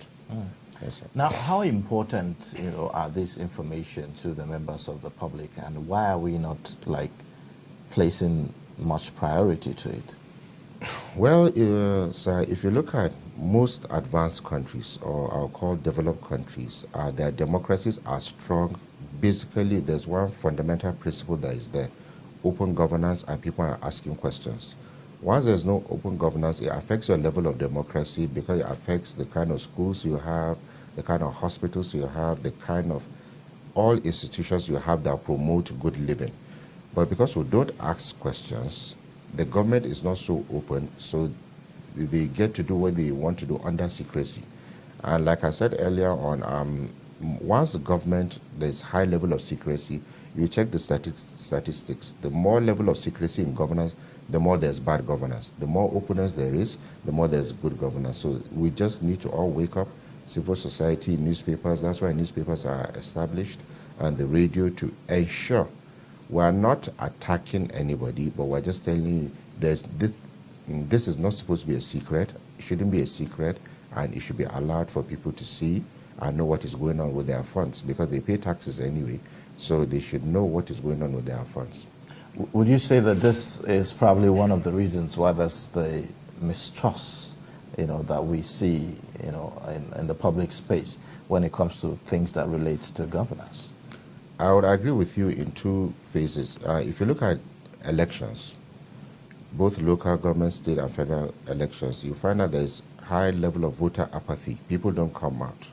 Yes, sir. Now, how important, are these information to the members of the public, and why are we not placing much priority to it? Well, sir, if you look at most advanced countries, or I'll call developed countries, their democracies are strong. Basically, there's one fundamental principle that is there: open governance, and people are asking questions. Once there's no open governance, it affects your level of democracy, because it affects the kind of schools you have, the kind of hospitals you have, the kind of all institutions you have that promote good living. But because we don't ask questions, the government is not so open, so they get to do what they want to do under secrecy. And like I said earlier on, once the government, there's high level of secrecy, you check the statistics. The more level of secrecy in governance, the more there's bad governance. The more openness there is, the more there's good governance. So we just need to all wake up, civil society, newspapers. That's why newspapers are established, and the radio, to ensure we're not attacking anybody, but we're just telling you this is not supposed to be a secret. It shouldn't be a secret, and it should be allowed for people to see and know what is going on with their funds, because they pay taxes anyway, so they should know what is going on with their funds. Would you say that this is probably one of the reasons why there's the mistrust, that we see, in the public space when it comes to things that relates to governance? I would agree with you in 2 phases. If you look at elections, both local government, state and federal elections, you find that there's high level of voter apathy. People don't come out.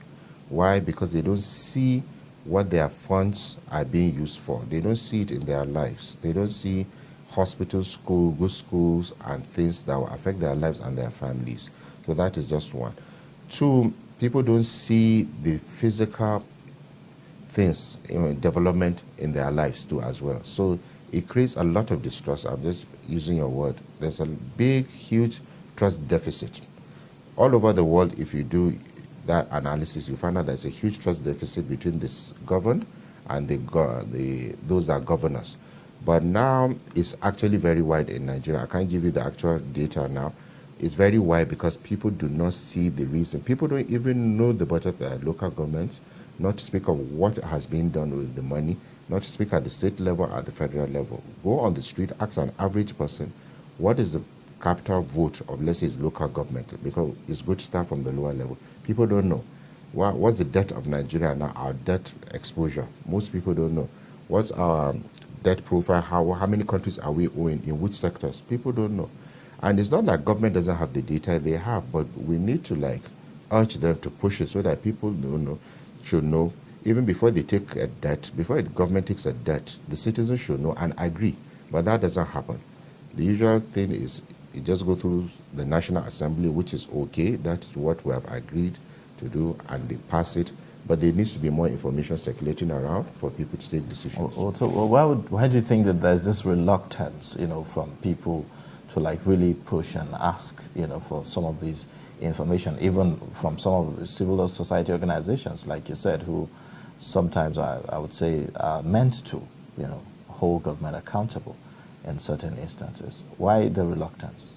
Why? Because they don't see what their funds are being used for. They don't see it in their lives. They don't see hospitals, good schools, and things that will affect their lives and their families. So that is just one. 2, people don't see the physical things, development in their lives too as well. So it creates a lot of distrust. I'm just using your word. There's a big, huge trust deficit. All over the world, if you do that analysis, you find out there's a huge trust deficit between this governed and those that are governors. But now it's actually very wide in Nigeria. I can't give you the actual data now. It's very wide because people do not see the reason. People don't even know the budget of local governments, not to speak of what has been done with the money, not to speak at the state level, at the federal level. Go on the street, ask an average person, what is the capital vote of, let's say, it's local government, because it's good stuff from the lower level. People don't know. What's the debt of Nigeria now, our debt exposure? Most people don't know. What's our debt profile? How many countries are we owing? In which sectors? People don't know. And it's not like government doesn't have the data, they have, but we need to urge them to push it so that people should know even before they take a debt, before the government takes a debt, the citizens should know and agree. But that doesn't happen. The usual thing is you just go through the National Assembly, which is okay. That's what we have agreed to do, and they pass it. But there needs to be more information circulating around for people to take decisions. So why do you think that there's this reluctance, from people to like really push and ask, for some of these information, even from some of the civil society organizations, like you said, who sometimes I would say are meant to, hold government accountable in certain instances? Why the reluctance?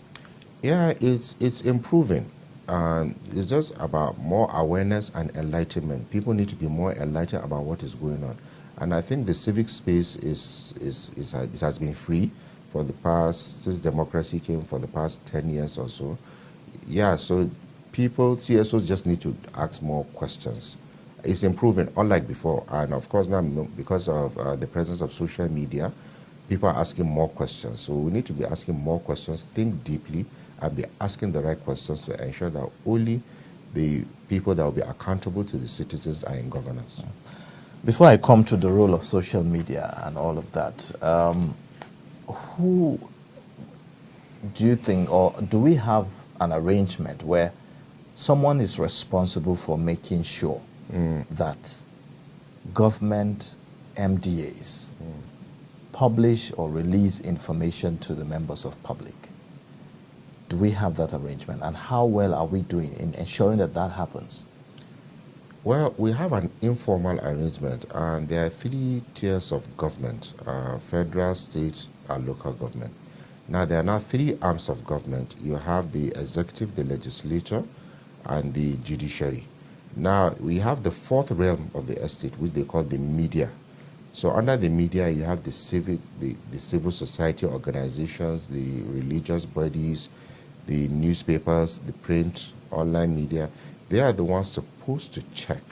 Yeah, it's improving. It's just about more awareness and enlightenment. People need to be more enlightened about what is going on. And I think the civic space it has been free for the past, since democracy came, for the past 10 years or so. Yeah, so CSOs just need to ask more questions. It's improving, unlike before. And of course now, because of the presence of social media, people are asking more questions. So we need to be asking more questions, think deeply, and be asking the right questions to ensure that only the people that will be accountable to the citizens are in governance. Before I come to the role of social media and all of that, who do you think, or do we have an arrangement where someone is responsible for making sure that government MDAs publish or release information to the members of public? Do we have that arrangement, and how well are we doing in ensuring that that happens? Well, we have an informal arrangement, and there are 3 tiers of government: federal, state, and local government. Now, there are now 3 arms of government. You have the executive, the legislature, and the judiciary. Now, we have the 4th realm of the estate, which they call the media. So under the media, you have the civil society organizations, the religious bodies, the newspapers, the print, online media. They are the ones supposed to check.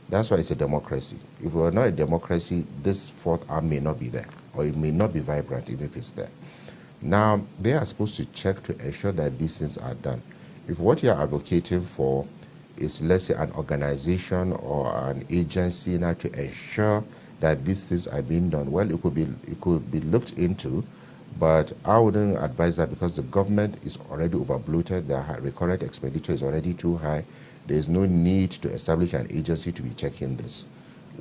That's why it's a democracy. If we were not a democracy, this 4th arm may not be there, or it may not be vibrant even if it's there. Now, they are supposed to check to ensure that these things are done. If what you are advocating for is, let's say, an organization or an agency now to ensure that these things are being done, well, it could be looked into, but I wouldn't advise that, because the government is already overbloated, the recurrent expenditure is already too high. There is no need to establish an agency to be checking this.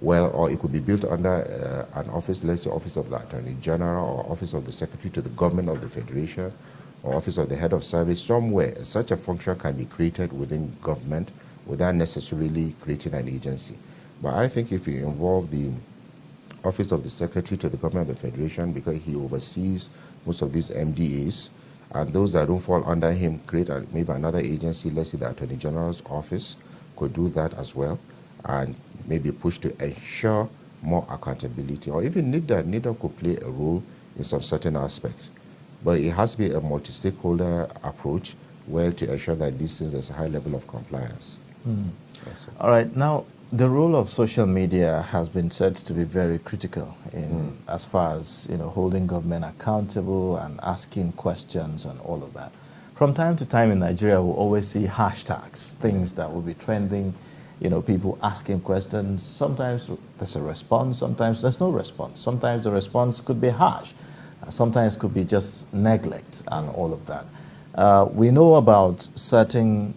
Well, or it could be built under an office, let's say Office of the Attorney General, or Office of the Secretary to the Government of the Federation, or Office of the Head of Service. Somewhere such a function can be created within government without necessarily creating an agency. But I think if you involve the Office of the Secretary to the Government of the Federation, because he oversees most of these MDAs, and those that don't fall under him create maybe another agency, let's say the Attorney General's office could do that as well, and maybe push to ensure more accountability. Or even NIDA could play a role in some certain aspects. But it has to be a multi-stakeholder approach where to ensure that these things, there's a high level of compliance. All right, now the role of social media has been said to be very critical in as far as holding government accountable and asking questions and all of that. From time to time in Nigeria, we'll always see hashtags, things that will be trending, people asking questions. Sometimes there's a response, sometimes there's no response. Sometimes the response could be harsh, sometimes could be just neglect and all of that. We know about certain,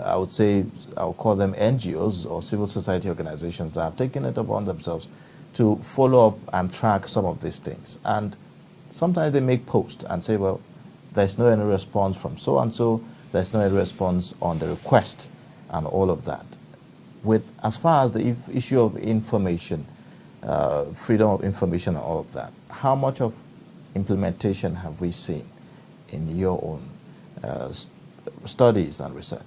I would say, I'll call them NGOs or civil society organizations that have taken it upon themselves to follow up and track some of these things. And sometimes they make posts and say, well, there's no any response from so-and-so, there's no any response on the request and all of that. As far as the issue of information, freedom of information and all of that, how much of implementation have we seen in your own studies and research?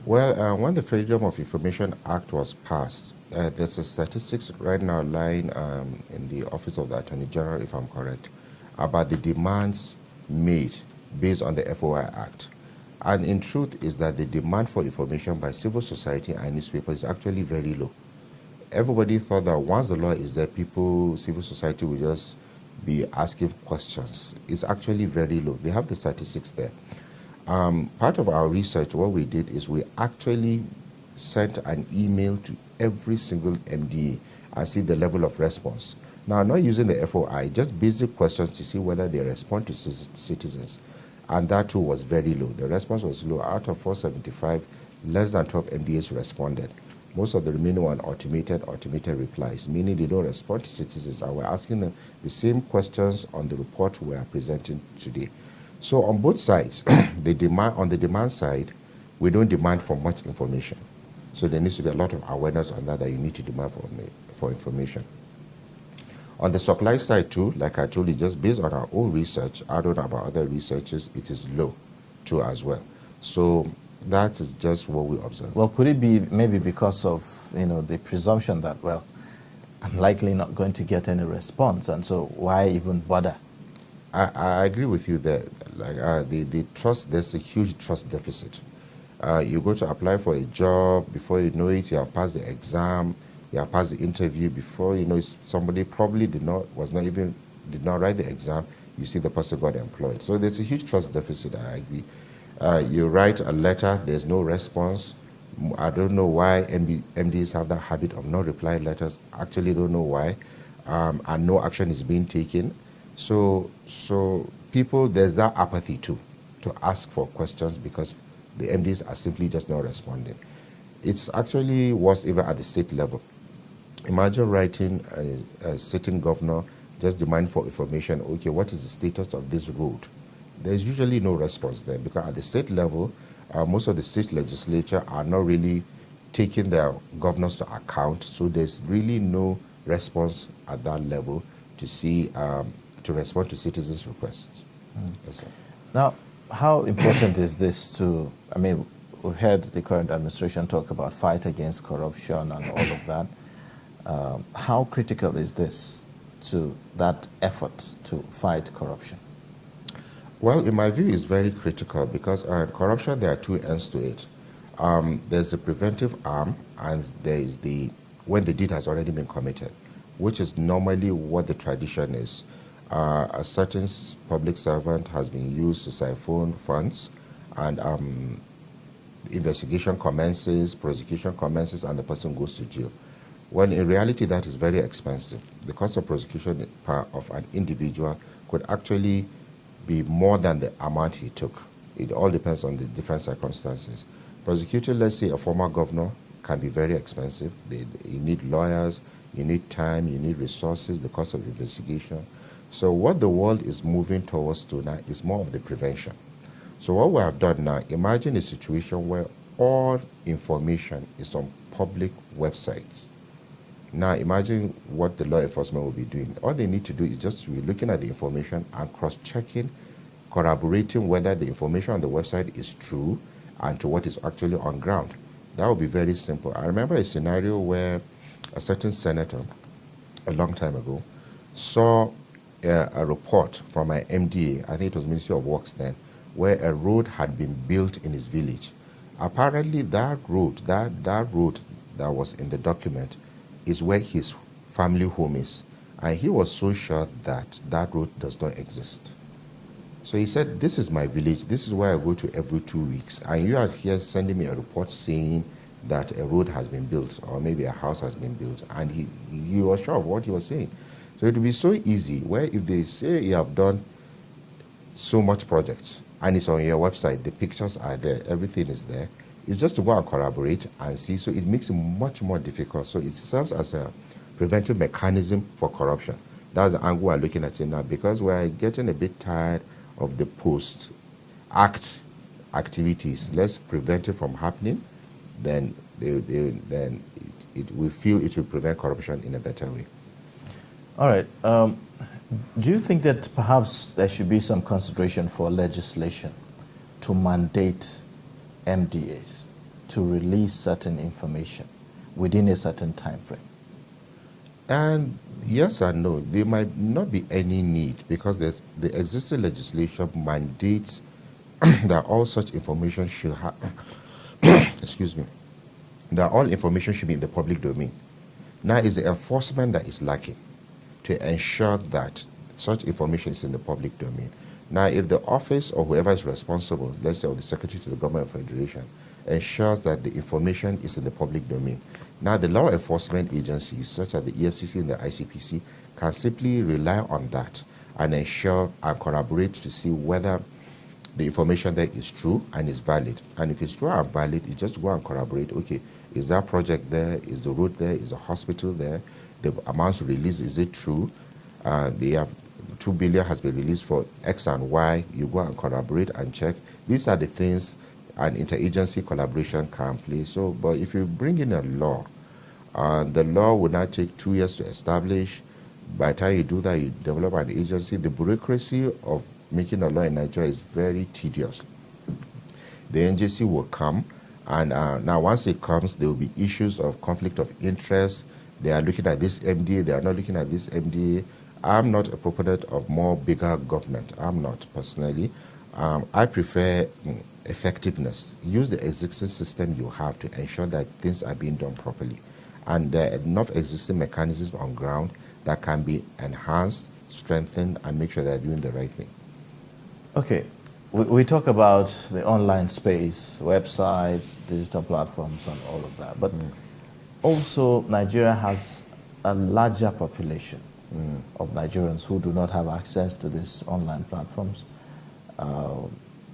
Well, when the Freedom of Information Act was passed, there's a statistics right now lying in the Office of the Attorney General, if I'm correct, about the demands made based on the FOI Act. And in truth is that the demand for information by civil society and newspapers is actually very low. Everybody thought that once the law is there, civil society will just be asking questions. It's actually very low. They have the statistics there. Part of our research, what we did is we actually sent an email to every single MDA and see the level of response. Now, not using the FOI, just basic questions to see whether they respond to citizens. And that too was very low. The response was low. Out of 475, less than 12 MDAs responded. Most of the remaining one automated replies, meaning they don't respond to citizens. And we're asking them the same questions on the report we are presenting today. So on both sides, on the demand side, we don't demand for much information. So there needs to be a lot of awareness on that you need to demand for information. On the supply side too, like I told you, just based on our own research, I don't know about other researchers, it is low too as well. So that is just what we observe. Well, could it be maybe because of, the presumption that, well, I'm likely not going to get any response, and so why even bother? I agree with you there. Like the trust, there's a huge trust deficit. You go to apply for a job, before you know it, you have passed the exam, you have passed the interview. Before you know it, somebody probably did not write the exam. You see the person got employed. So there's a huge trust deficit. I agree. You write a letter, there's no response. I don't know why MDs have that habit of not replying letters. Actually, don't know why, and no action is being taken. So people, there's that apathy too, to ask for questions because the MDs are simply just not responding. It's actually worse even at the state level. Imagine writing a sitting governor, just demand for information. Okay, what is the status of this road? There's usually no response there because at the state level, most of the state legislature are not really taking their governors to account. So there's really no response at that level to see to respond to citizens' requests. Yes, now, how important is this to? I mean, we've heard the current administration talk about fight against corruption and all of that. How critical is this to that effort to fight corruption? Well, in my view, it's very critical because corruption, there are two ends to it. There's the preventive arm, and there is when the deed has already been committed, which is normally what the tradition is. A certain public servant has been used to siphon funds, and investigation commences, prosecution commences, and the person goes to jail. When in reality, that is very expensive. The cost of prosecution of an individual could actually be more than the amount he took. It all depends on the different circumstances. Prosecuting, let's say, a former governor can be very expensive. You need lawyers, you need time, you need resources, the cost of investigation. So what the world is moving towards to now is more of the prevention. So what we have done now, imagine a situation where all information is on public websites. Now imagine what the law enforcement will be doing. All they need to do is just to be looking at the information and cross-checking, corroborating whether the information on the website is true and to what is actually on ground. That would be very simple. I remember a scenario where a certain senator, a long time ago, saw a report from an MDA, I think it was Ministry of Works then, where a road had been built in his village. Apparently that road that was in the document is where his family home is. And he was so sure that that road does not exist. So he said, this is my village, this is where I go to every 2 weeks. And you are here sending me a report saying that a road has been built or maybe a house has been built. And he was sure of what he was saying. So it would be so easy where if they say you have done so much projects and it's on your website, the pictures are there, everything is there. It's just to go and corroborate and see. So it makes it much more difficult. So it serves as a preventive mechanism for corruption. That's the angle we're looking at it now because we're getting a bit tired of the post-act activities. Let's prevent it from happening. Then we feel it will prevent corruption in a better way. All right. Do you think that perhaps there should be some consideration for legislation to mandate MDAs to release certain information within a certain time frame? And yes and no. There might not be any need because the existing legislation mandates that all such information should have, excuse me, that all information should be in the public domain. Now it's the enforcement that is lacking to ensure that such information is in the public domain. Now, if the office or whoever is responsible, let's say, or the Secretary to the Government of Federation, ensures that the information is in the public domain. Now, the law enforcement agencies, such as the EFCC and the ICPC, can simply rely on that and ensure and corroborate to see whether the information there is true and is valid. And if it's true and valid, you just go and corroborate, okay, is that project there? Is the road there? Is the hospital there? The amounts released, is it true? They have 2 billion has been released for X and Y. You go and corroborate and check. These are the things an interagency collaboration can play. So, but if you bring in a law, the law would not take 2 years to establish. By the time you do that, you develop an agency. The bureaucracy of making a law in Nigeria is very tedious. The NJC will come, and now once it comes, there will be issues of conflict of interest. They are looking at this MDA, they are not looking at this MDA. I'm not a proponent of more bigger government. I'm not, personally. I prefer effectiveness. Use the existing system you have to ensure that things are being done properly. And there are enough existing mechanisms on ground that can be enhanced, strengthened, and make sure they're doing the right thing. Okay. We talk about the online space, websites, digital platforms, and all of that. But also, Nigeria has a larger population of Nigerians who do not have access to these online platforms,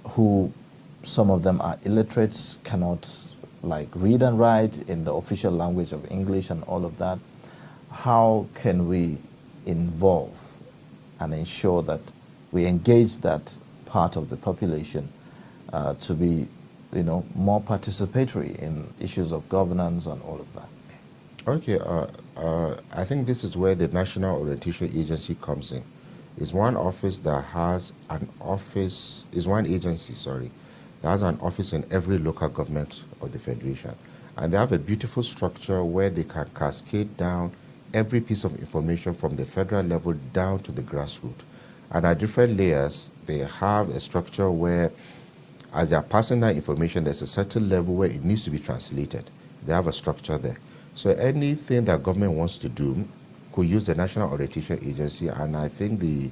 who some of them are illiterates, cannot like read and write in the official language of English and all of that. How can we involve and ensure that we engage that part of the population to be, more participatory in issues of governance and all of that? Okay, I think this is where the National Orientation Agency comes in. It's one office that has an office, is one agency, sorry, that has an office in every local government of the Federation. And they have a beautiful structure where they can cascade down every piece of information from the federal level down to the grassroots. And at different layers, they have a structure where, as they are passing that information, there's a certain level where it needs to be translated. They have a structure there. So anything that government wants to do could use the National Orientation Agency, and I think the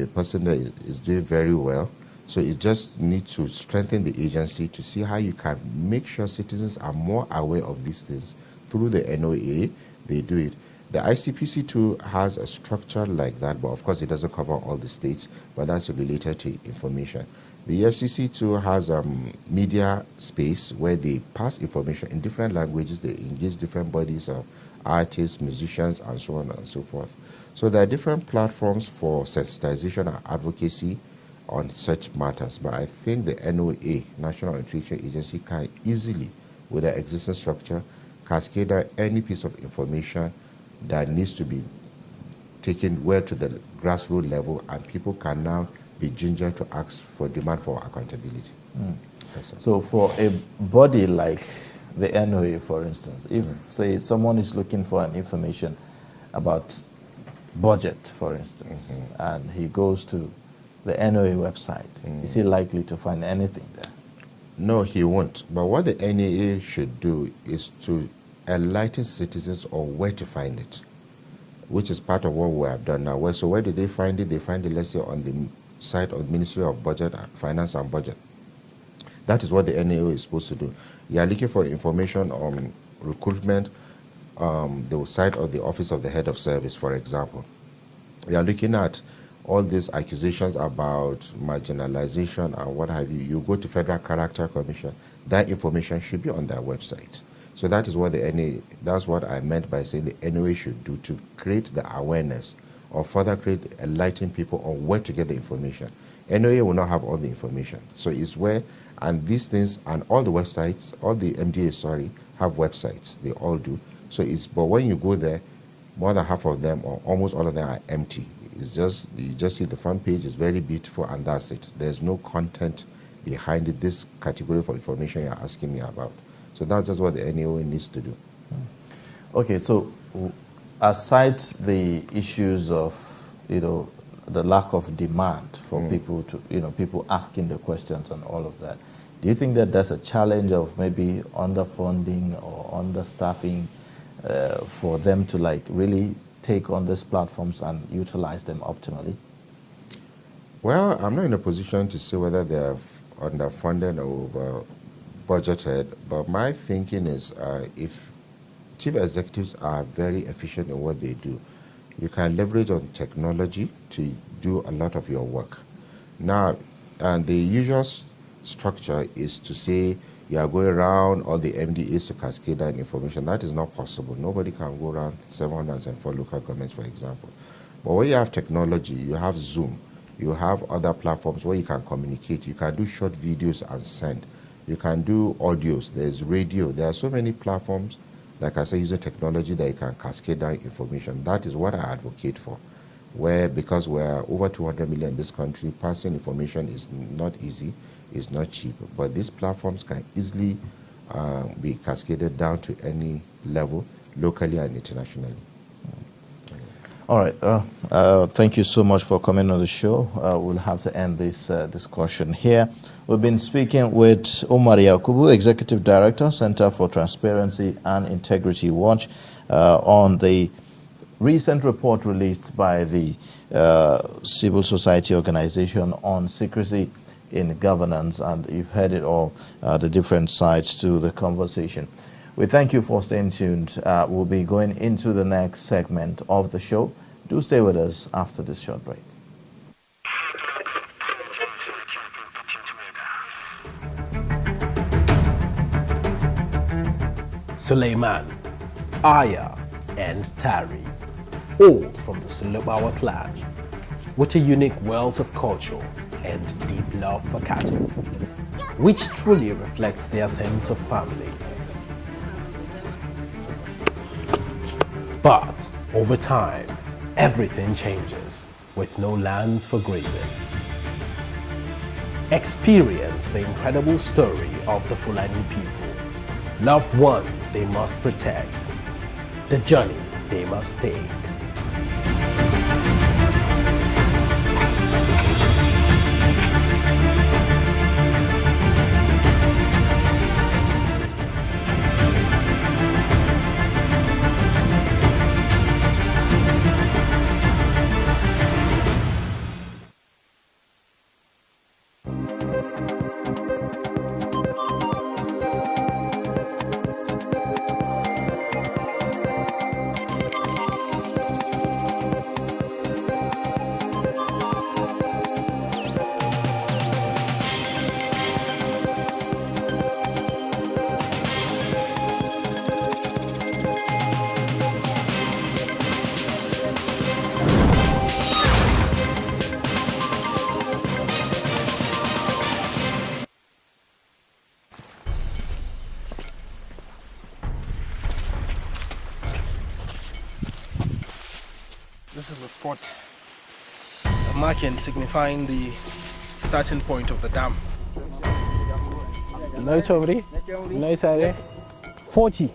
person there is doing very well. So it just needs to strengthen the agency to see how you can make sure citizens are more aware of these things. Through the NOA, they do it. The ICPC too has a structure like that, but of course it doesn't cover all the states, but that's related to information. The FCC too has a media space where they pass information in different languages. They engage different bodies of artists, musicians, and so on and so forth. So there are different platforms for sensitization and advocacy on such matters. But I think the NOA, National Orientation Agency, can easily, with their existing structure, cascade out any piece of information that needs to be taken well to the grassroots level, and people can now be gingered to ask for demand for accountability. Yes, so for a body like the NOA, for instance, if, say, someone is looking for an information about budget, for instance, and he goes to the NOA website, is he likely to find anything there? No, he won't. But what the NOA should do is to enlighten citizens on where to find it, which is part of what we have done now. So where do they find it? They find it, let's say, on the site of the Ministry of Budget, Finance and Budget. That is what the NOA is supposed to do. You are looking for information on recruitment, the site of the Office of the Head of Service, for example. You are looking at all these accusations about marginalization and what have you. You go to Federal Character Commission. That information should be on their website. So that is what the NOA, that's what I meant by saying the NOA should do, to create the awareness or further enlighten people on where to get the information. NOA will not have all the information. So it's where, and these things, and all the websites, all the MDA, have websites. They all do. So but when you go there, more than half of them, or almost all of them, are empty. It's just, you just see the front page is very beautiful, and that's it. There's no content behind it, this category for information you're asking me about. So that's just what the NOA needs to do. Okay, so aside the issues of, the lack of demand for people to, people asking the questions and all of that, do you think that there's a challenge of maybe underfunding or understaffing for them to really take on these platforms and utilize them optimally? Well, I'm not in a position to say whether they're underfunded or over budgeted, but my thinking is if chief executives are very efficient in what they do, you can leverage on technology to do a lot of your work. Now, and the usual structure is to say you are going around all the MDAs to cascade that information. That is not possible. Nobody can go around 704 local governments, for example. But when you have technology, you have Zoom, you have other platforms where you can communicate. You can do short videos and send. You can do audios. There's radio. There are so many platforms, like I said, using technology that you can cascade that information. That is what I advocate for. Where, because we're over 200 million in this country, passing information is not easy, it's not cheap. But these platforms can easily be cascaded down to any level, locally and internationally. All right. Thank you so much for coming on the show. We'll have to end this discussion here. We've been speaking with Omar Yakubu, Executive Director, Center for Transparency and Integrity Watch, on the recent report released by the civil society organization on secrecy in governance, and you've heard it all, the different sides to the conversation. We thank you for staying tuned. We'll be going into the next segment of the show. Do stay with us after this short break. Suleiman, Aya, and Tari, all from the Sulubawa clan, with a unique wealth of culture and deep love for cattle, which truly reflects their sense of family. But over time, everything changes with no lands for grazing. Experience the incredible story of the Fulani people, loved ones they must protect, the journey they must take. This is the spot, a marking signifying the starting point of the dam. No chobri, no sare, 40.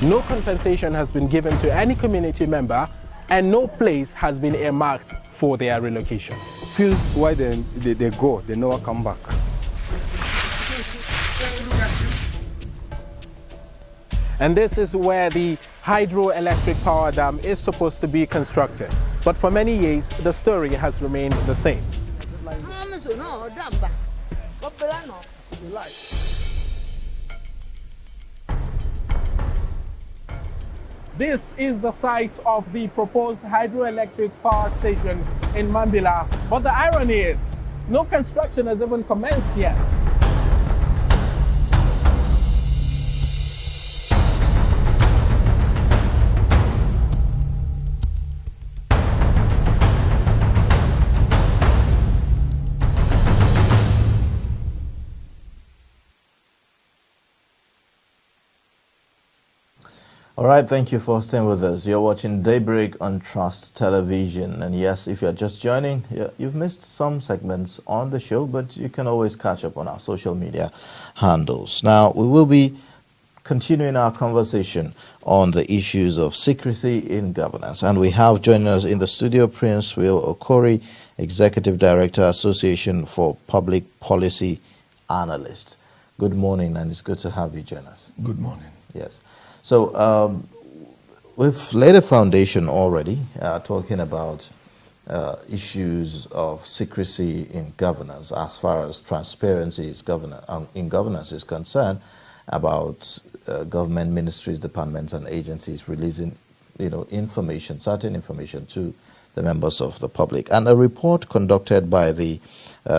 No compensation has been given to any community member, and no place has been earmarked for their relocation. Since why they go, they never come back. And this is where the hydroelectric power dam is supposed to be constructed. But for many years, the story has remained the same. This is the site of the proposed hydroelectric power station in Mambila. But the irony is, no construction has even commenced yet. All right, thank you for staying with us. You're watching Daybreak on Trust Television. And yes, if you're just joining, you've missed some segments on the show, but you can always catch up on our social media handles. Now, we will be continuing our conversation on the issues of secrecy in governance. And we have joining us in the studio Prince Will Okori, Executive Director, Association for Public Policy Analysts. Good morning, and it's good to have you join us. Good morning. Yes. So we've laid a foundation already, talking about issues of secrecy in governance as far as transparency is in governance is concerned about government ministries, departments, and agencies releasing, information, certain information to the members of the public. And a report conducted by the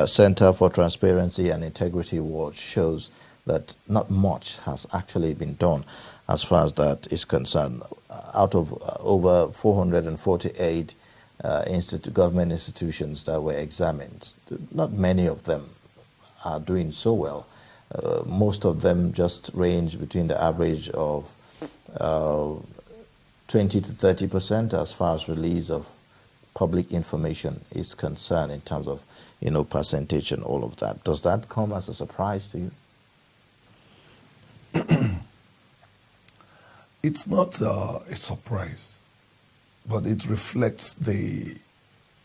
Center for Transparency and Integrity Watch shows that not much has actually been done as far as that is concerned. Out of over 448 government institutions that were examined, not many of them are doing so well. Most of them just range between the average of 20 to 30% as far as release of public information is concerned in terms of, percentage and all of that. Does that come as a surprise to you? It's not a surprise, but it reflects the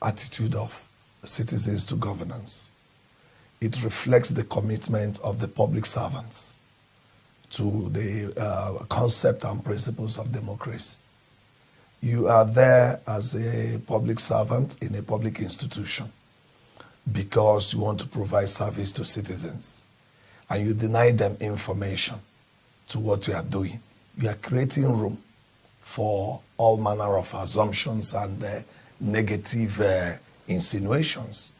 attitude of citizens to governance. It reflects the commitment of the public servants to the concept and principles of democracy. You are there as a public servant in a public institution because you want to provide service to citizens, and you deny them information to what you are doing. You are creating room for all manner of assumptions and negative insinuations.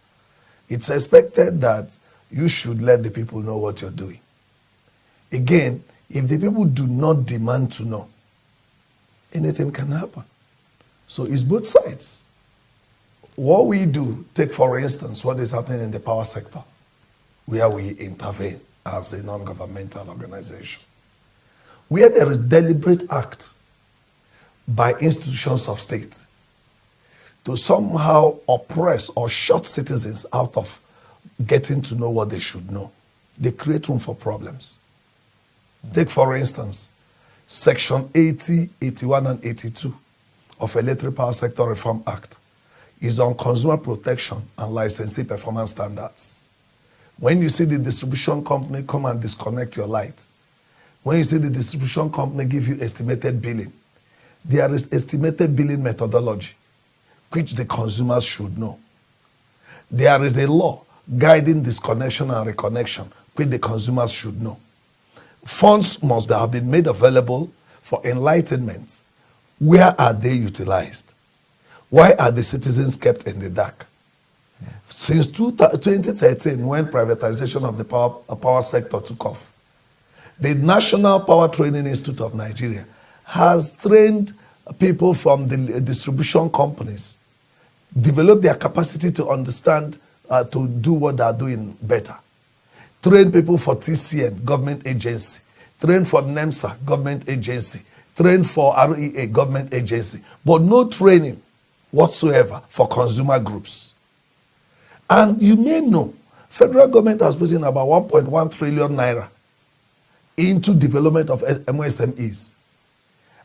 It's expected that you should let the people know what you're doing. Again, if the people do not demand to know, anything can happen. So it's both sides. What we do, take for instance what is happening in the power sector, where we intervene as a non-governmental organization. Where there is deliberate act by institutions of state to somehow oppress or shut citizens out of getting to know what they should know, they create room for problems. Take, for instance, Section 80, 81, and 82 of Electric Power Sector Reform Act is on consumer protection and licensing performance standards. When you see the distribution company come and disconnect your light, when you see the distribution company give you estimated billing, there is estimated billing methodology which the consumers should know. There is a law guiding disconnection and reconnection which the consumers should know. Funds must have been made available for enlightenment. Where are they utilized? Why are the citizens kept in the dark? Since 2013, when privatization of the power sector took off, the National Power Training Institute of Nigeria has trained people from the distribution companies, develop their capacity to understand, to do what they are doing better. Train people for TCN, government agency. Train for NEMSA, government agency. Train for REA, government agency. But no training whatsoever for consumer groups. And you may know, federal government has put in about 1.1 trillion naira into development of MSMEs.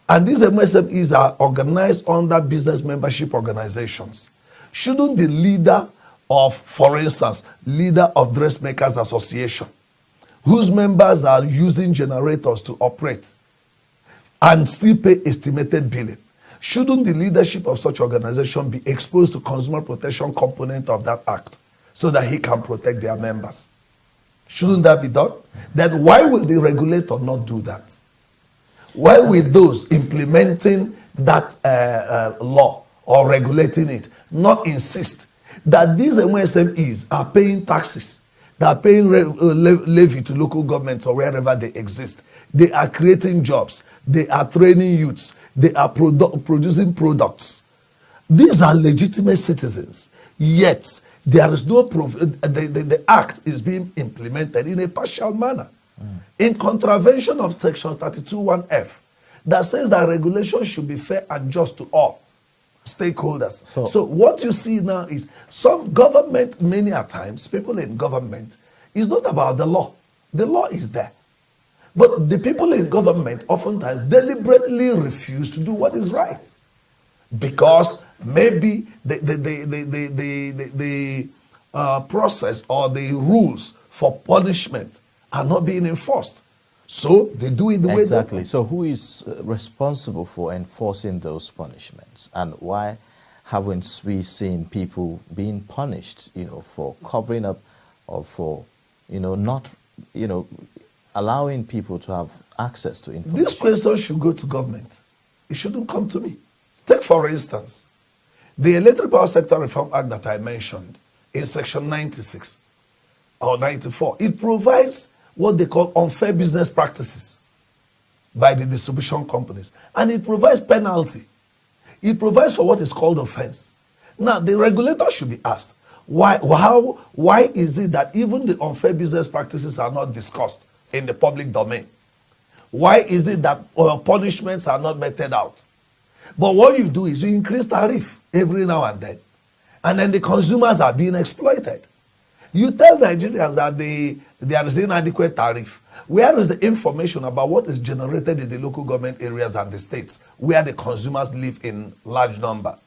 And these MSMEs are organized under business membership organizations. Shouldn't the leader of, for instance, leader of Dressmakers Association, whose members are using generators to operate and still pay estimated billing, shouldn't the leadership of such organization be exposed to consumer protection component of that act so that he can protect their members? Shouldn't that be done? Then why will the regulator not do that? Why will those implementing that law or regulating it not insist that these MSMEs are paying taxes, they are paying levy to local governments or wherever they exist? They are creating jobs. They are training youths. They are producing products. These are legitimate citizens. Yet, there is no proof. The act is being implemented in a partial manner. In contravention of Section 32(1)(f) that says that regulation should be fair and just to all stakeholders. So what you see now is some government, many a times, people in government, is not about the law. The law is there. But the people in government oftentimes deliberately refuse to do what is right. Because maybe the process or the rules for punishment are not being enforced. So they do it the way they Exactly. So who is responsible for enforcing those punishments? And why haven't we seen people being punished, for covering up or for, not, allowing people to have access to information? This question should go to government. It shouldn't come to me. Take, for instance, the Electric Power Sector Reform Act that I mentioned in Section 96 or 94. It provides what they call unfair business practices by the distribution companies. And it provides penalty. It provides for what is called offense. Now, the regulator should be asked, why is it that even the unfair business practices are not discussed in the public domain? Why is it that punishments are not meted out? But what you do is you increase tariff every now and then the consumers are being exploited. You tell Nigerians that there is inadequate tariff. Where is the information about what is generated in the local government areas and the states where the consumers live in large number?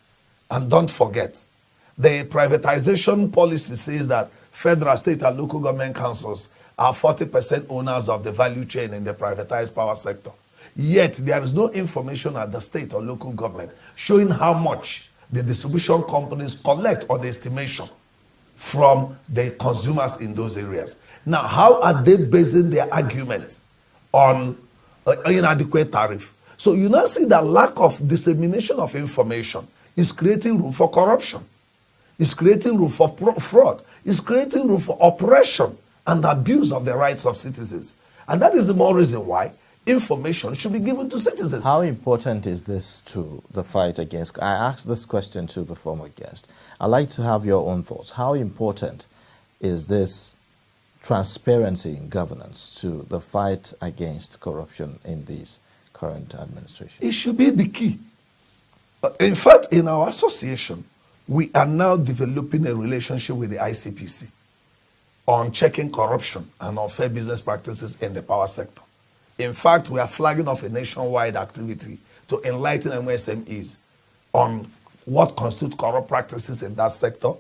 And don't forget, the privatization policy says that federal, state, and local government councils are 40% owners of the value chain in the privatized power sector. Yet, there is no information at the state or local government showing how much the distribution companies collect on the estimation from the consumers in those areas. Now, how are they basing their arguments on inadequate tariff? So you now see that lack of dissemination of information is creating room for corruption. It's creating room for fraud. It's creating room for oppression and abuse of the rights of citizens. And that is the more reason why information should be given to citizens. How important is this to the fight against? I asked this question to the former guest. I'd like to have your own thoughts. How important is this transparency in governance to the fight against corruption in this current administration? It should be the key. In fact, in our association, we are now developing a relationship with the ICPC on checking corruption and unfair business practices in the power sector. In fact, we are flagging off a nationwide activity to enlighten MSMEs on what constitutes corrupt practices in that sector,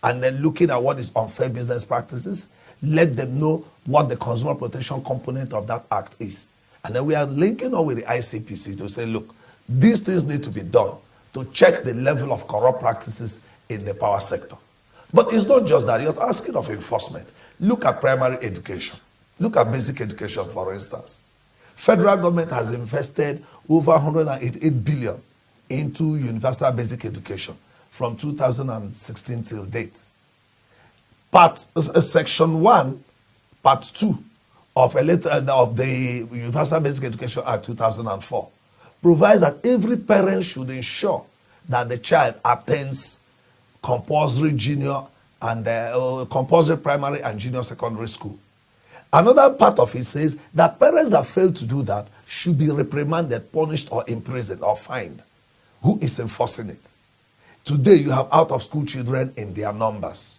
and then looking at what is unfair business practices, let them know what the consumer protection component of that act is. And then we are linking up with the ICPC to say, look, these things need to be done to check the level of corrupt practices in the power sector. But it's not just that. You're asking of enforcement. Look at primary education. Look at basic education, for instance. Federal government has invested over 188 billion into universal basic education from 2016 till date. Section 1, Part 2 of the Universal Basic Education Act 2004 provides that every parent should ensure that the child attends compulsory junior and compulsory primary and junior secondary school. Another part of it says that parents that fail to do that should be reprimanded, punished, or imprisoned or fined. Who is enforcing it? Today you have out-of-school children in their numbers.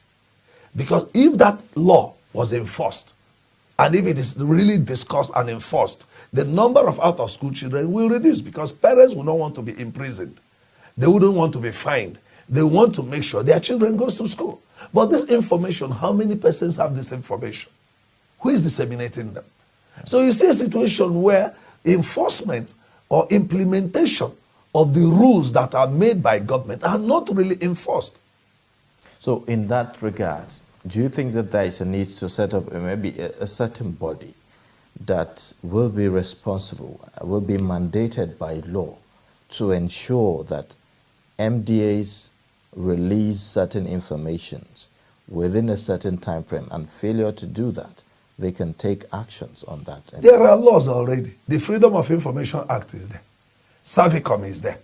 Because if that law was enforced, and if it is really discussed and enforced, the number of out-of-school children will reduce because parents will not want to be imprisoned. They wouldn't want to be fined. They want to make sure their children goes to school. But this information, how many persons have this information? Who is disseminating them? So you see a situation where enforcement or implementation of the rules that are made by government are not really enforced. So in that regard, do you think that there is a need to set up maybe a certain body that will be responsible, will be mandated by law to ensure that MDAs release certain informations within a certain time frame, and failure to do that, they can take actions on that? There are laws already. The Freedom of Information Act is there. Savicom is there.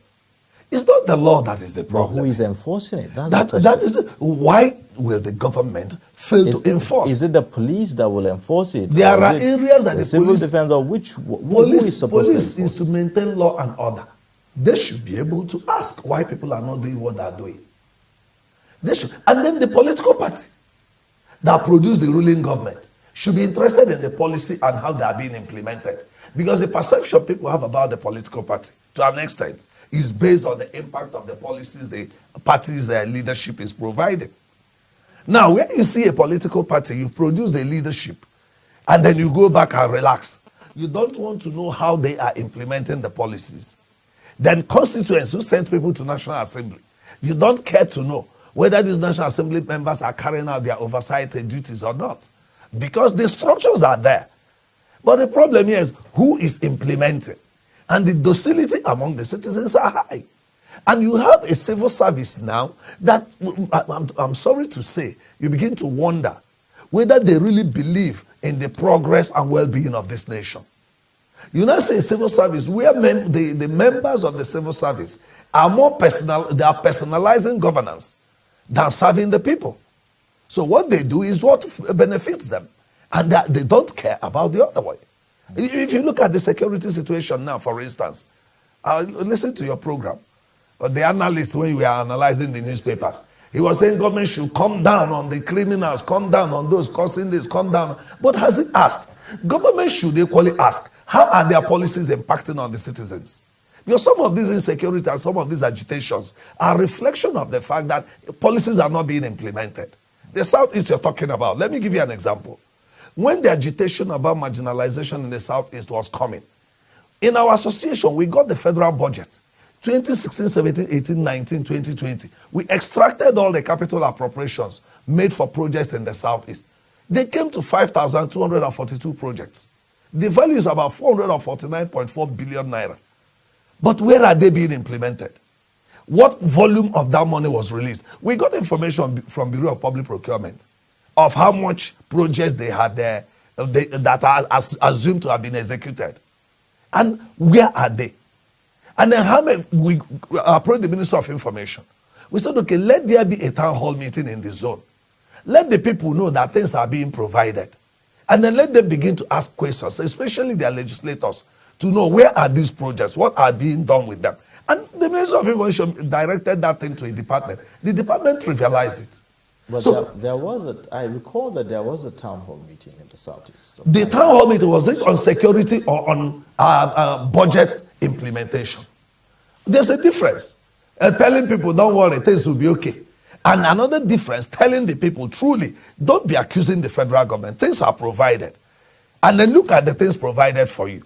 It's not the law that is the problem. But who is enforcing it? That is it. Why will the government fail to enforce? Is it the police that will enforce it? There are areas that the civil police... defense of which... Who is supposed to enforce? Police is to maintain law and order. They should be able to ask why people are not doing what they are doing. They should. And then the political party that produce the ruling government should be interested in the policy and how they are being implemented. Because the perception people have about the political party, to an extent, is based on the impact of the policies the party's leadership is providing. Now, when you see a political party, you produce the leadership, and then you go back and relax. You don't want to know how they are implementing the policies. Then constituents who send people to National Assembly You don't care to know whether these National Assembly members are carrying out their oversight duties or not, because the structures are there. But the problem here is who is implementing, and the docility among the citizens are high. And you have a civil service now that, I'm sorry to say, you begin to wonder whether they really believe in the progress and well-being of this nation. You now say civil service, where the members of the civil service are more personal, they are personalizing governance than serving the people. So what they do is what benefits them, and that they don't care about the other way. If you look at the security situation now, for instance, listen to your program. The analyst, when we are analyzing the newspapers, he was saying government should come down on the criminals, come down on those causing this, come down. But has it asked? Government should equally ask, how are their policies impacting on the citizens? Because some of these insecurity and some of these agitations are a reflection of the fact that policies are not being implemented. The Southeast you're talking about, let me give you an example. When the agitation about marginalization in the Southeast was coming, in our association, we got the federal budget. 2016, 17, 18, 19, 2020. We extracted all the capital appropriations made for projects in the Southeast. They came to 5,242 projects. The value is about 449.4 billion naira. But where are they being implemented? What volume of that money was released? We got information from Bureau of Public Procurement of how much projects they had there that are assumed to have been executed. And where are they? And then we approached the Minister of Information. We said, okay, let there be a town hall meeting in the zone. Let the people know that things are being provided. And then let them begin to ask questions, especially their legislators, to know where are these projects, what are being done with them. And the Minister of Information directed that thing to a department. The department trivialized it. But so I recall that there was a town hall meeting in the Southeast. The town hall meeting, was it on security or on budget implementation? There's a difference. Telling people, don't worry, things will be okay. And another difference, telling the people, truly, don't be accusing the federal government. Things are provided. And then look at the things provided for you.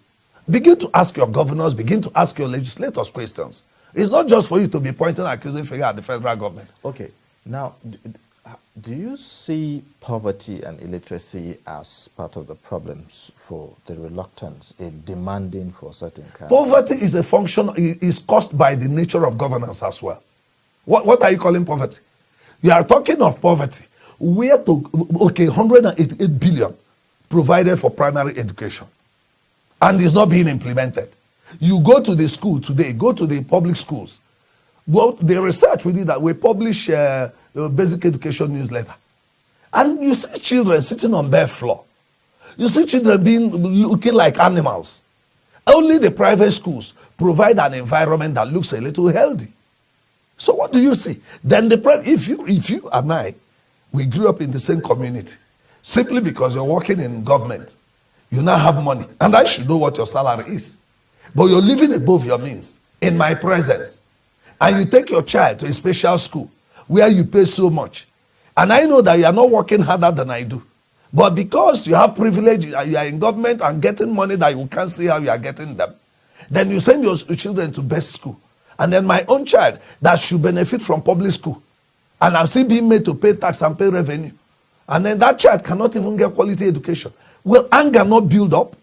Begin to ask your governors, begin to ask your legislators questions. It's not just for you to be pointing an accusing finger at the federal government. Okay. Now, do you see poverty and illiteracy as part of the problems for the reluctance in demanding for certain kinds? Poverty is a function, is caused by the nature of governance as well. What are you calling poverty? You are talking of poverty. 188 billion provided for primary education, and it's not being implemented. You go to the school today, go to the public schools. Well, the research we did that we publish basic education newsletter. And you see children sitting on bare floor. You see children looking like animals. Only the private schools provide an environment that looks a little healthy. So what do you see? Then if you and I, we grew up in the same community, simply because you're working in government, you now have money. And I should know what your salary is. But you're living above your means in my presence. And you take your child to a special school where you pay so much. And I know that you are not working harder than I do. But because you have privilege, you are in government and getting money that you can't see how you are getting them, then you send your children to best school. And then my own child that should benefit from public school, and I'm still being made to pay tax and pay revenue. And then that child cannot even get quality education. Will anger not build up?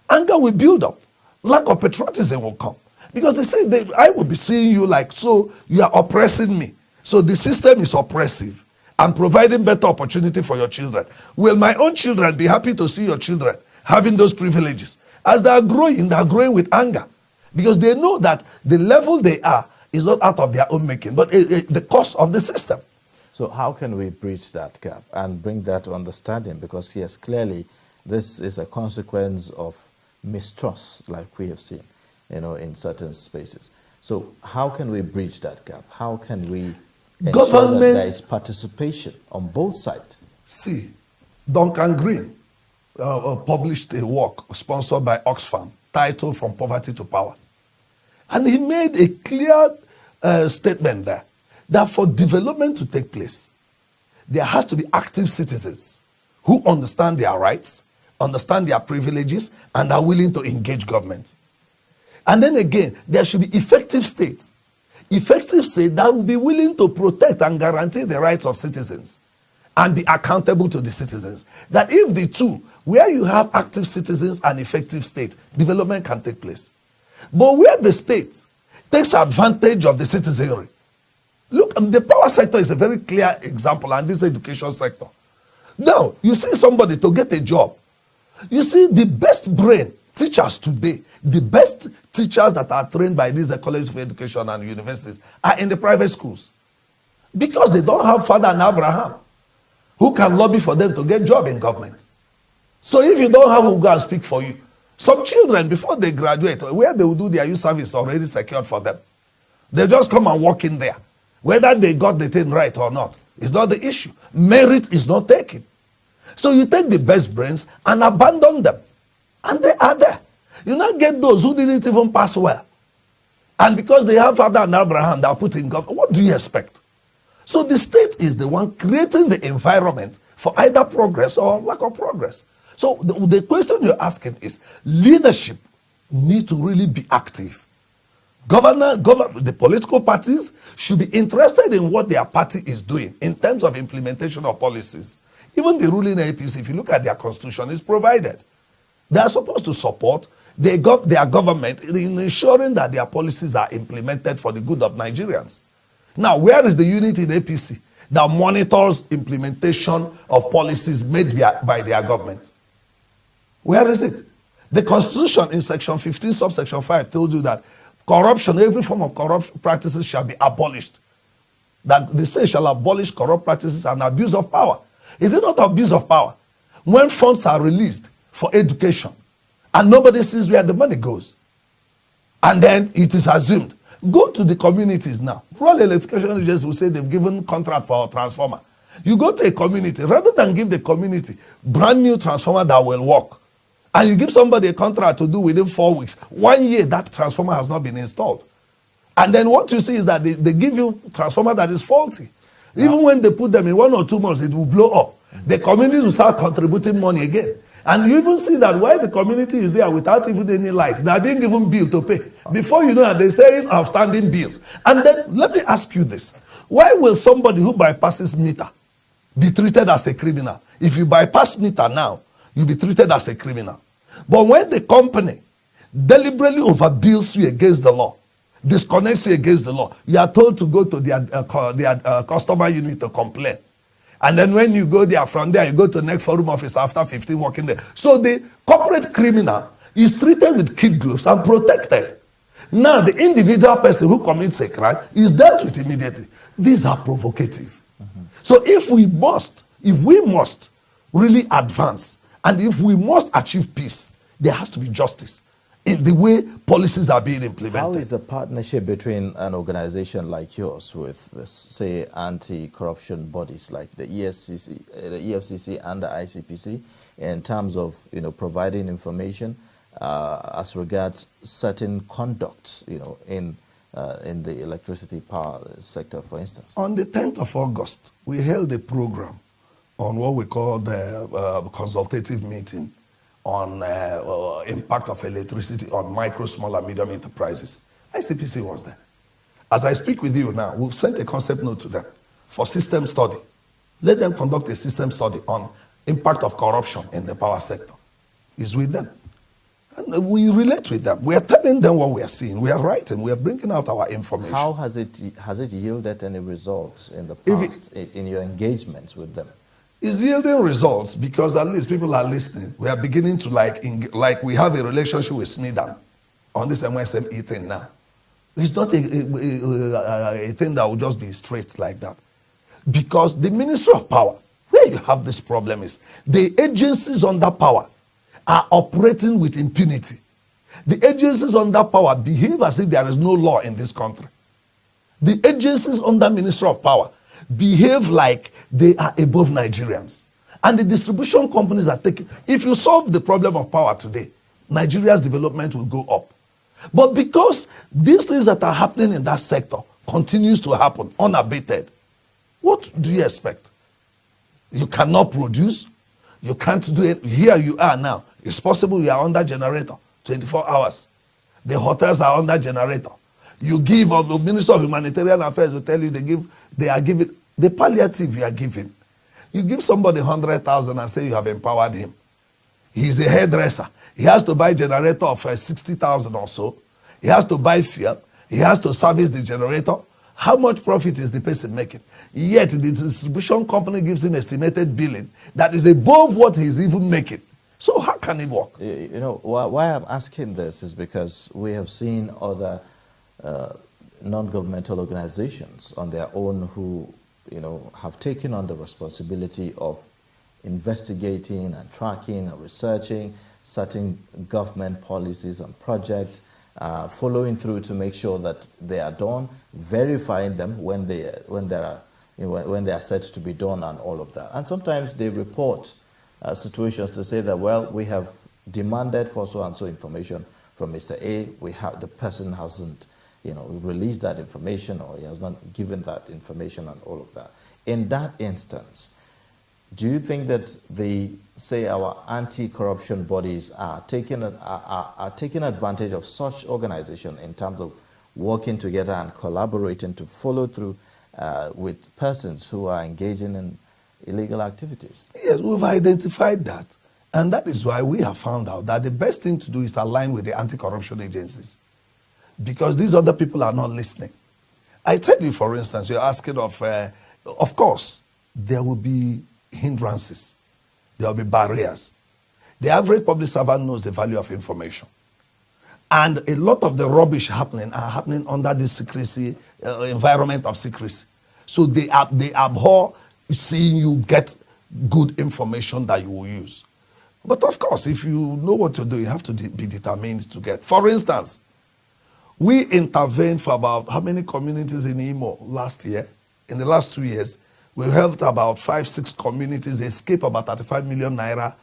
Anger will build up. Lack of patriotism will come. Because they say, I will be seeing you like, so you are oppressing me. So the system is oppressive and providing better opportunity for your children. Will my own children be happy to see your children having those privileges? As they are growing with anger. Because they know that the level they are is not out of their own making, but the cost of the system. So how can we bridge that gap and bring that to understanding? Because yes, clearly this is a consequence of mistrust, like we have seen, in certain spaces. So how can we bridge that gap? How can we ensure that there is participation on both sides? See, Duncan Green published a work sponsored by Oxfam titled From Poverty to Power. And he made a clear statement there that for development to take place, there has to be active citizens who understand their rights, understand their privileges, and are willing to engage government. And then again, there should be effective state. effective state that will be willing to protect and guarantee the rights of citizens and be accountable to the citizens. That if the two, where you have active citizens and effective state, development can take place. But where the state takes advantage of the citizenry, look, the power sector is a very clear example, and this education sector. Now, you see somebody to get a job. You see the best brain teachers today, the best teachers that are trained by these colleges of education and universities are in the private schools. Because they don't have Father and Abraham who can lobby for them to get a job in government. So if you don't have who go and speak for you, some children, before they graduate, where they will do their youth service already secured for them. They just come and walk in there. Whether they got the thing right or not is not the issue. Merit is not taken. So you take the best brains and abandon them. And they are there. You now get those who didn't even pass well. And because they have Father and Abraham that are put in government, what do you expect? So the state is the one creating the environment for either progress or lack of progress. So the question you're asking is, leadership need to really be active. The political parties should be interested in what their party is doing in terms of implementation of policies. Even the ruling APC, if you look at their constitution, is provided. They are supposed to support their government in ensuring that their policies are implemented for the good of Nigerians. Now, where is the unit in APC that monitors implementation of policies made by their government? Where is it? The Constitution in section 15, subsection 5 tells you that corruption, every form of corrupt practices shall be abolished. That the state shall abolish corrupt practices and abuse of power. Is it not abuse of power when funds are released for education and nobody sees where the money goes? And then it is assumed. Go to the communities now. Rural electrification agencies will say they've given contract for a transformer. You go to a community, rather than give the community brand new transformer that will work, and you give somebody a contract to do within 4 weeks, 1 year that transformer has not been installed. And then what you see is that they give you transformer that is faulty. Even when they put them in 1 or 2 months, it will blow up. The communities will start contributing money again. And you even see that while the community is there without even any light, they are being given bill to pay. Before you know that, they're saying outstanding bills. And then let me ask you this. Why will somebody who bypasses meter be treated as a criminal? If you bypass meter now, you'll be treated as a criminal. But when the company deliberately overbills you against the law, disconnects you against the law, you are told to go to their customer unit to complain. And then when you go there, from there, you go to the next forum office after 15 working there. So the corporate criminal is treated with kid gloves and protected. Now, the individual person who commits a crime is dealt with immediately. These are provocative. So if we must really advance, and if we must achieve peace, there has to be justice in the way policies are being implemented. How is the partnership between an organization like yours with, say, anti-corruption bodies like the EFCC and the ICPC in terms of, providing information as regards certain conducts, in the electricity power sector, for instance? On the 10th of August, we held a program on what we call the consultative meeting on impact of electricity on micro, small, and medium enterprises. ICPC was there. As I speak with you now, we've sent a concept note to them for system study. Let them conduct a system study on impact of corruption in the power sector. It's with them. And we relate with them. We are telling them what we are seeing. We are writing. We are bringing out our information. How has it yielded any results in the past in your engagements with them? It's yielding results because at least people are listening. We are beginning to like we have a relationship with Smidan on this MSME thing now. It's not a thing that will just be straight like that. Because the Ministry of Power, where you have this problem is, the agencies under power are operating with impunity. The agencies under power behave as if there is no law in this country. The agencies under Ministry of Power behave like they are above Nigerians. And the distribution companies are taking... If you solve the problem of power today, Nigeria's development will go up. But because these things that are happening in that sector continues to happen unabated, what do you expect? You cannot produce. You can't do it. Here you are now. It's possible you are under generator 24 hours. The hotels are under generator. You give, or the Minister of Humanitarian Affairs will tell you they are giving, the palliative you are giving. You give somebody 100,000 and say you have empowered him. He's a hairdresser. He has to buy a generator of 60,000 or so. He has to buy fuel. He has to service the generator. How much profit is the person making? Yet the distribution company gives him estimated billing that is above what he's even making. So how can it work? You know, why I'm asking this is because we have seen other non-governmental organizations on their own who, you know, have taken on the responsibility of investigating and tracking and researching certain government policies and projects, following through to make sure that they are done, verifying them when they are said to be done, and all of that. And sometimes they report situations to say that, well, we have demanded for so and so information from Mr. A. The person hasn't, you know, released that information, or he has not given that information, and all of that. In that instance, do you think that our anti-corruption bodies are taking advantage of such organization in terms of working together and collaborating to follow through with persons who are engaging in illegal activities? Yes, we've identified that. And that is why we have found out that the best thing to do is to align with the anti-corruption agencies. Because these other people are not listening. I tell you, for instance, you're asking of course, there will be hindrances. There will be barriers. The average public servant knows the value of information. And a lot of the rubbish are happening under this secrecy, environment of secrecy. So they abhor seeing you get good information that you will use. But of course, if you know what to do, you have to be determined to get. For instance, we intervened for about how many communities in Imo last year? In the last 2 years, we helped about 5-6 communities escape about 35 million naira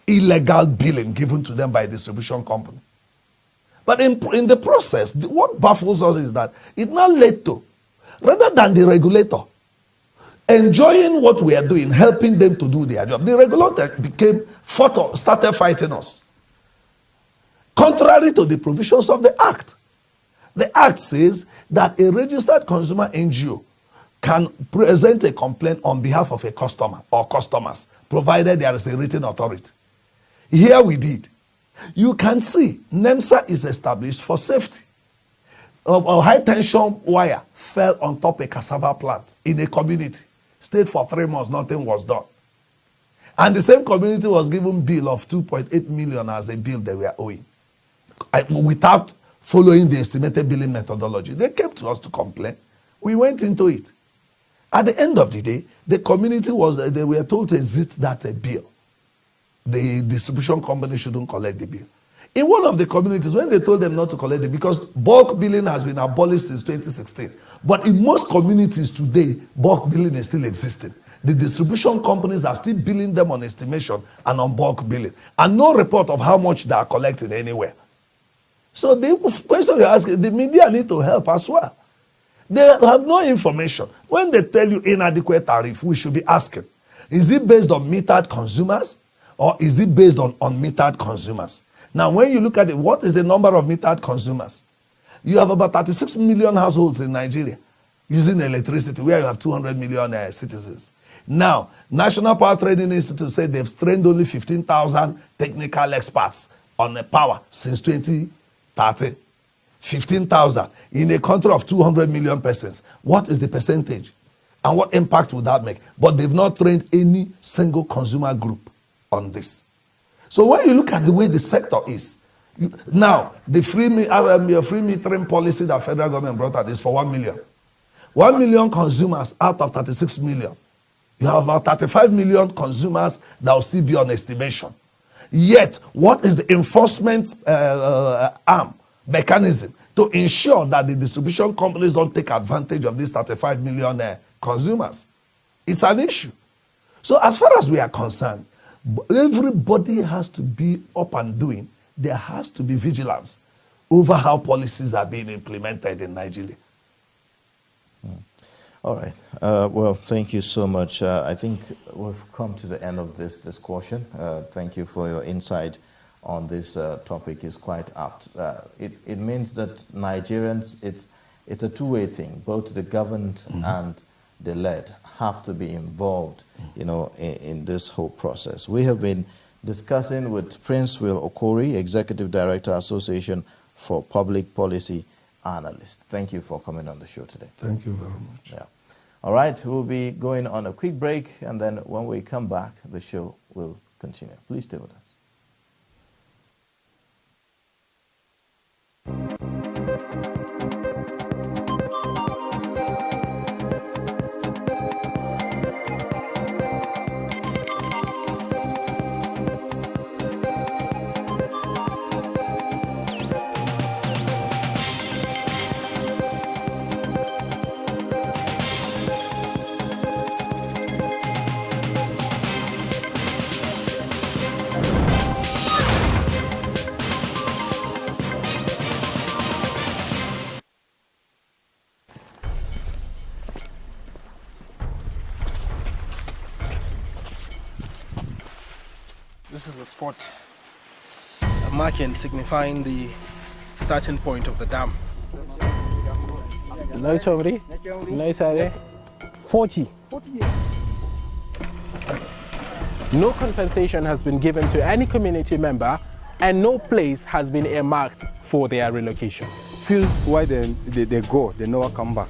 illegal billing given to them by a distribution company. But in the process, what baffles us is that it now led to, rather than the regulator enjoying what we are doing, helping them to do their job, the regulator started fighting us. Contrary to the provisions of the Act. The Act says that a registered consumer NGO can present a complaint on behalf of a customer or customers, provided there is a written authority. Here we did. You can see NEMSA is established for safety. A high tension wire fell on top of a cassava plant in a community. Stayed for 3 months, nothing was done. And the same community was given bill of 2.8 million as a bill they were owing. Without following the estimated billing methodology. They came to us to complain. We went into it. At the end of the day, the community they were told to exit that bill. The distribution company shouldn't collect the bill. In one of the communities, when they told them not to collect it, because bulk billing has been abolished since 2016, but in most communities today, bulk billing is still existing. The distribution companies are still billing them on estimation and on bulk billing, and no report of how much they are collecting anywhere. So the question you're asking, the media need to help as well. They have no information. When they tell you inadequate tariff, we should be asking, is it based on metered consumers or is it based on unmetered consumers? Now, when you look at it, what is the number of metered consumers? You have about 36 million households in Nigeria using electricity, where you have 200 million citizens. Now, National Power Trading Institute said they've trained only 15,000 technical experts on power since 2013. 15,000 in a country of 200 million persons. What is the percentage? And what impact would that make? But they've not trained any single consumer group on this. So when you look at the way the sector is, now the free metering policy that federal government brought out is for 1 million. 1 million consumers out of 36 million. You have about 35 million consumers that will still be on estimation. Yet, what is the enforcement arm? Mechanism to ensure that the distribution companies don't take advantage of these 35 million consumers? It's an issue. So as far as we are concerned, everybody has to be up and doing. There has to be vigilance over how policies are being implemented in Nigeria. All right. Well, thank you so much. I think we've come to the end of this discussion. Thank you for your insight on this topic is quite apt. It means that Nigerians, it's a two-way thing. Both the governed and the led have to be involved, in this whole process. We have been discussing with Prince Will Okori, Executive Director, Association for Public Policy Analysts. Thank you for coming on the show today. Thank you very much. Yeah. All right, we'll be going on a quick break, and then when we come back, the show will continue. Please stay with us. This is the spot marking signifying the starting point of the dam. 40. No compensation has been given to any community member, and no place has been earmarked for their relocation. Since why they go, they never come back.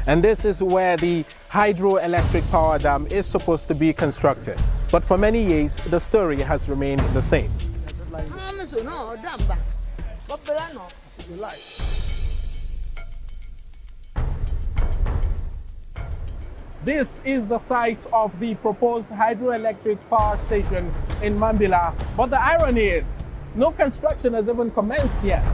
And this is where the hydroelectric power dam is supposed to be constructed. But for many years, the story has remained the same. This is the site of the proposed hydroelectric power station in Mambila. But the irony is, no construction has even commenced yet.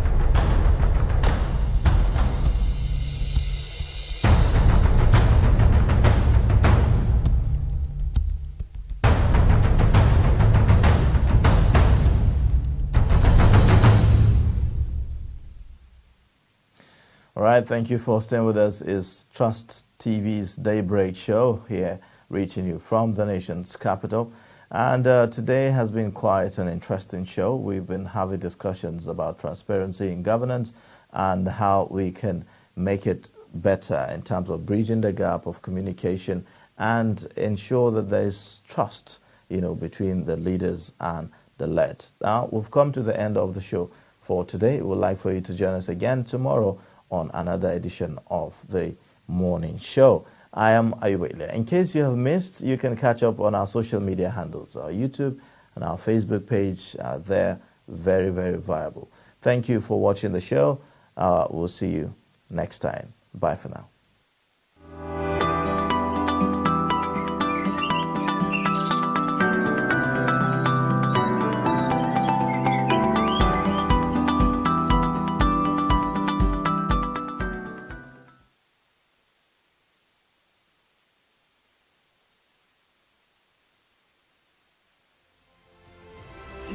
All right, thank you for staying with us. It's Trust TV's Daybreak show here, reaching you from the nation's capital. And today has been quite an interesting show. We've been having discussions about transparency in governance and how we can make it better in terms of bridging the gap of communication and ensure that there is trust, between the leaders and the led. Now, we've come to the end of the show for today. We'd like for you to join us again tomorrow on another edition of the morning show. I am Ayuba Ile. In case you have missed, you can catch up on our social media handles. Our YouTube and our Facebook page are there, very, very viable. Thank you for watching the show. We'll see you next time. Bye for now.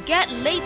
Get late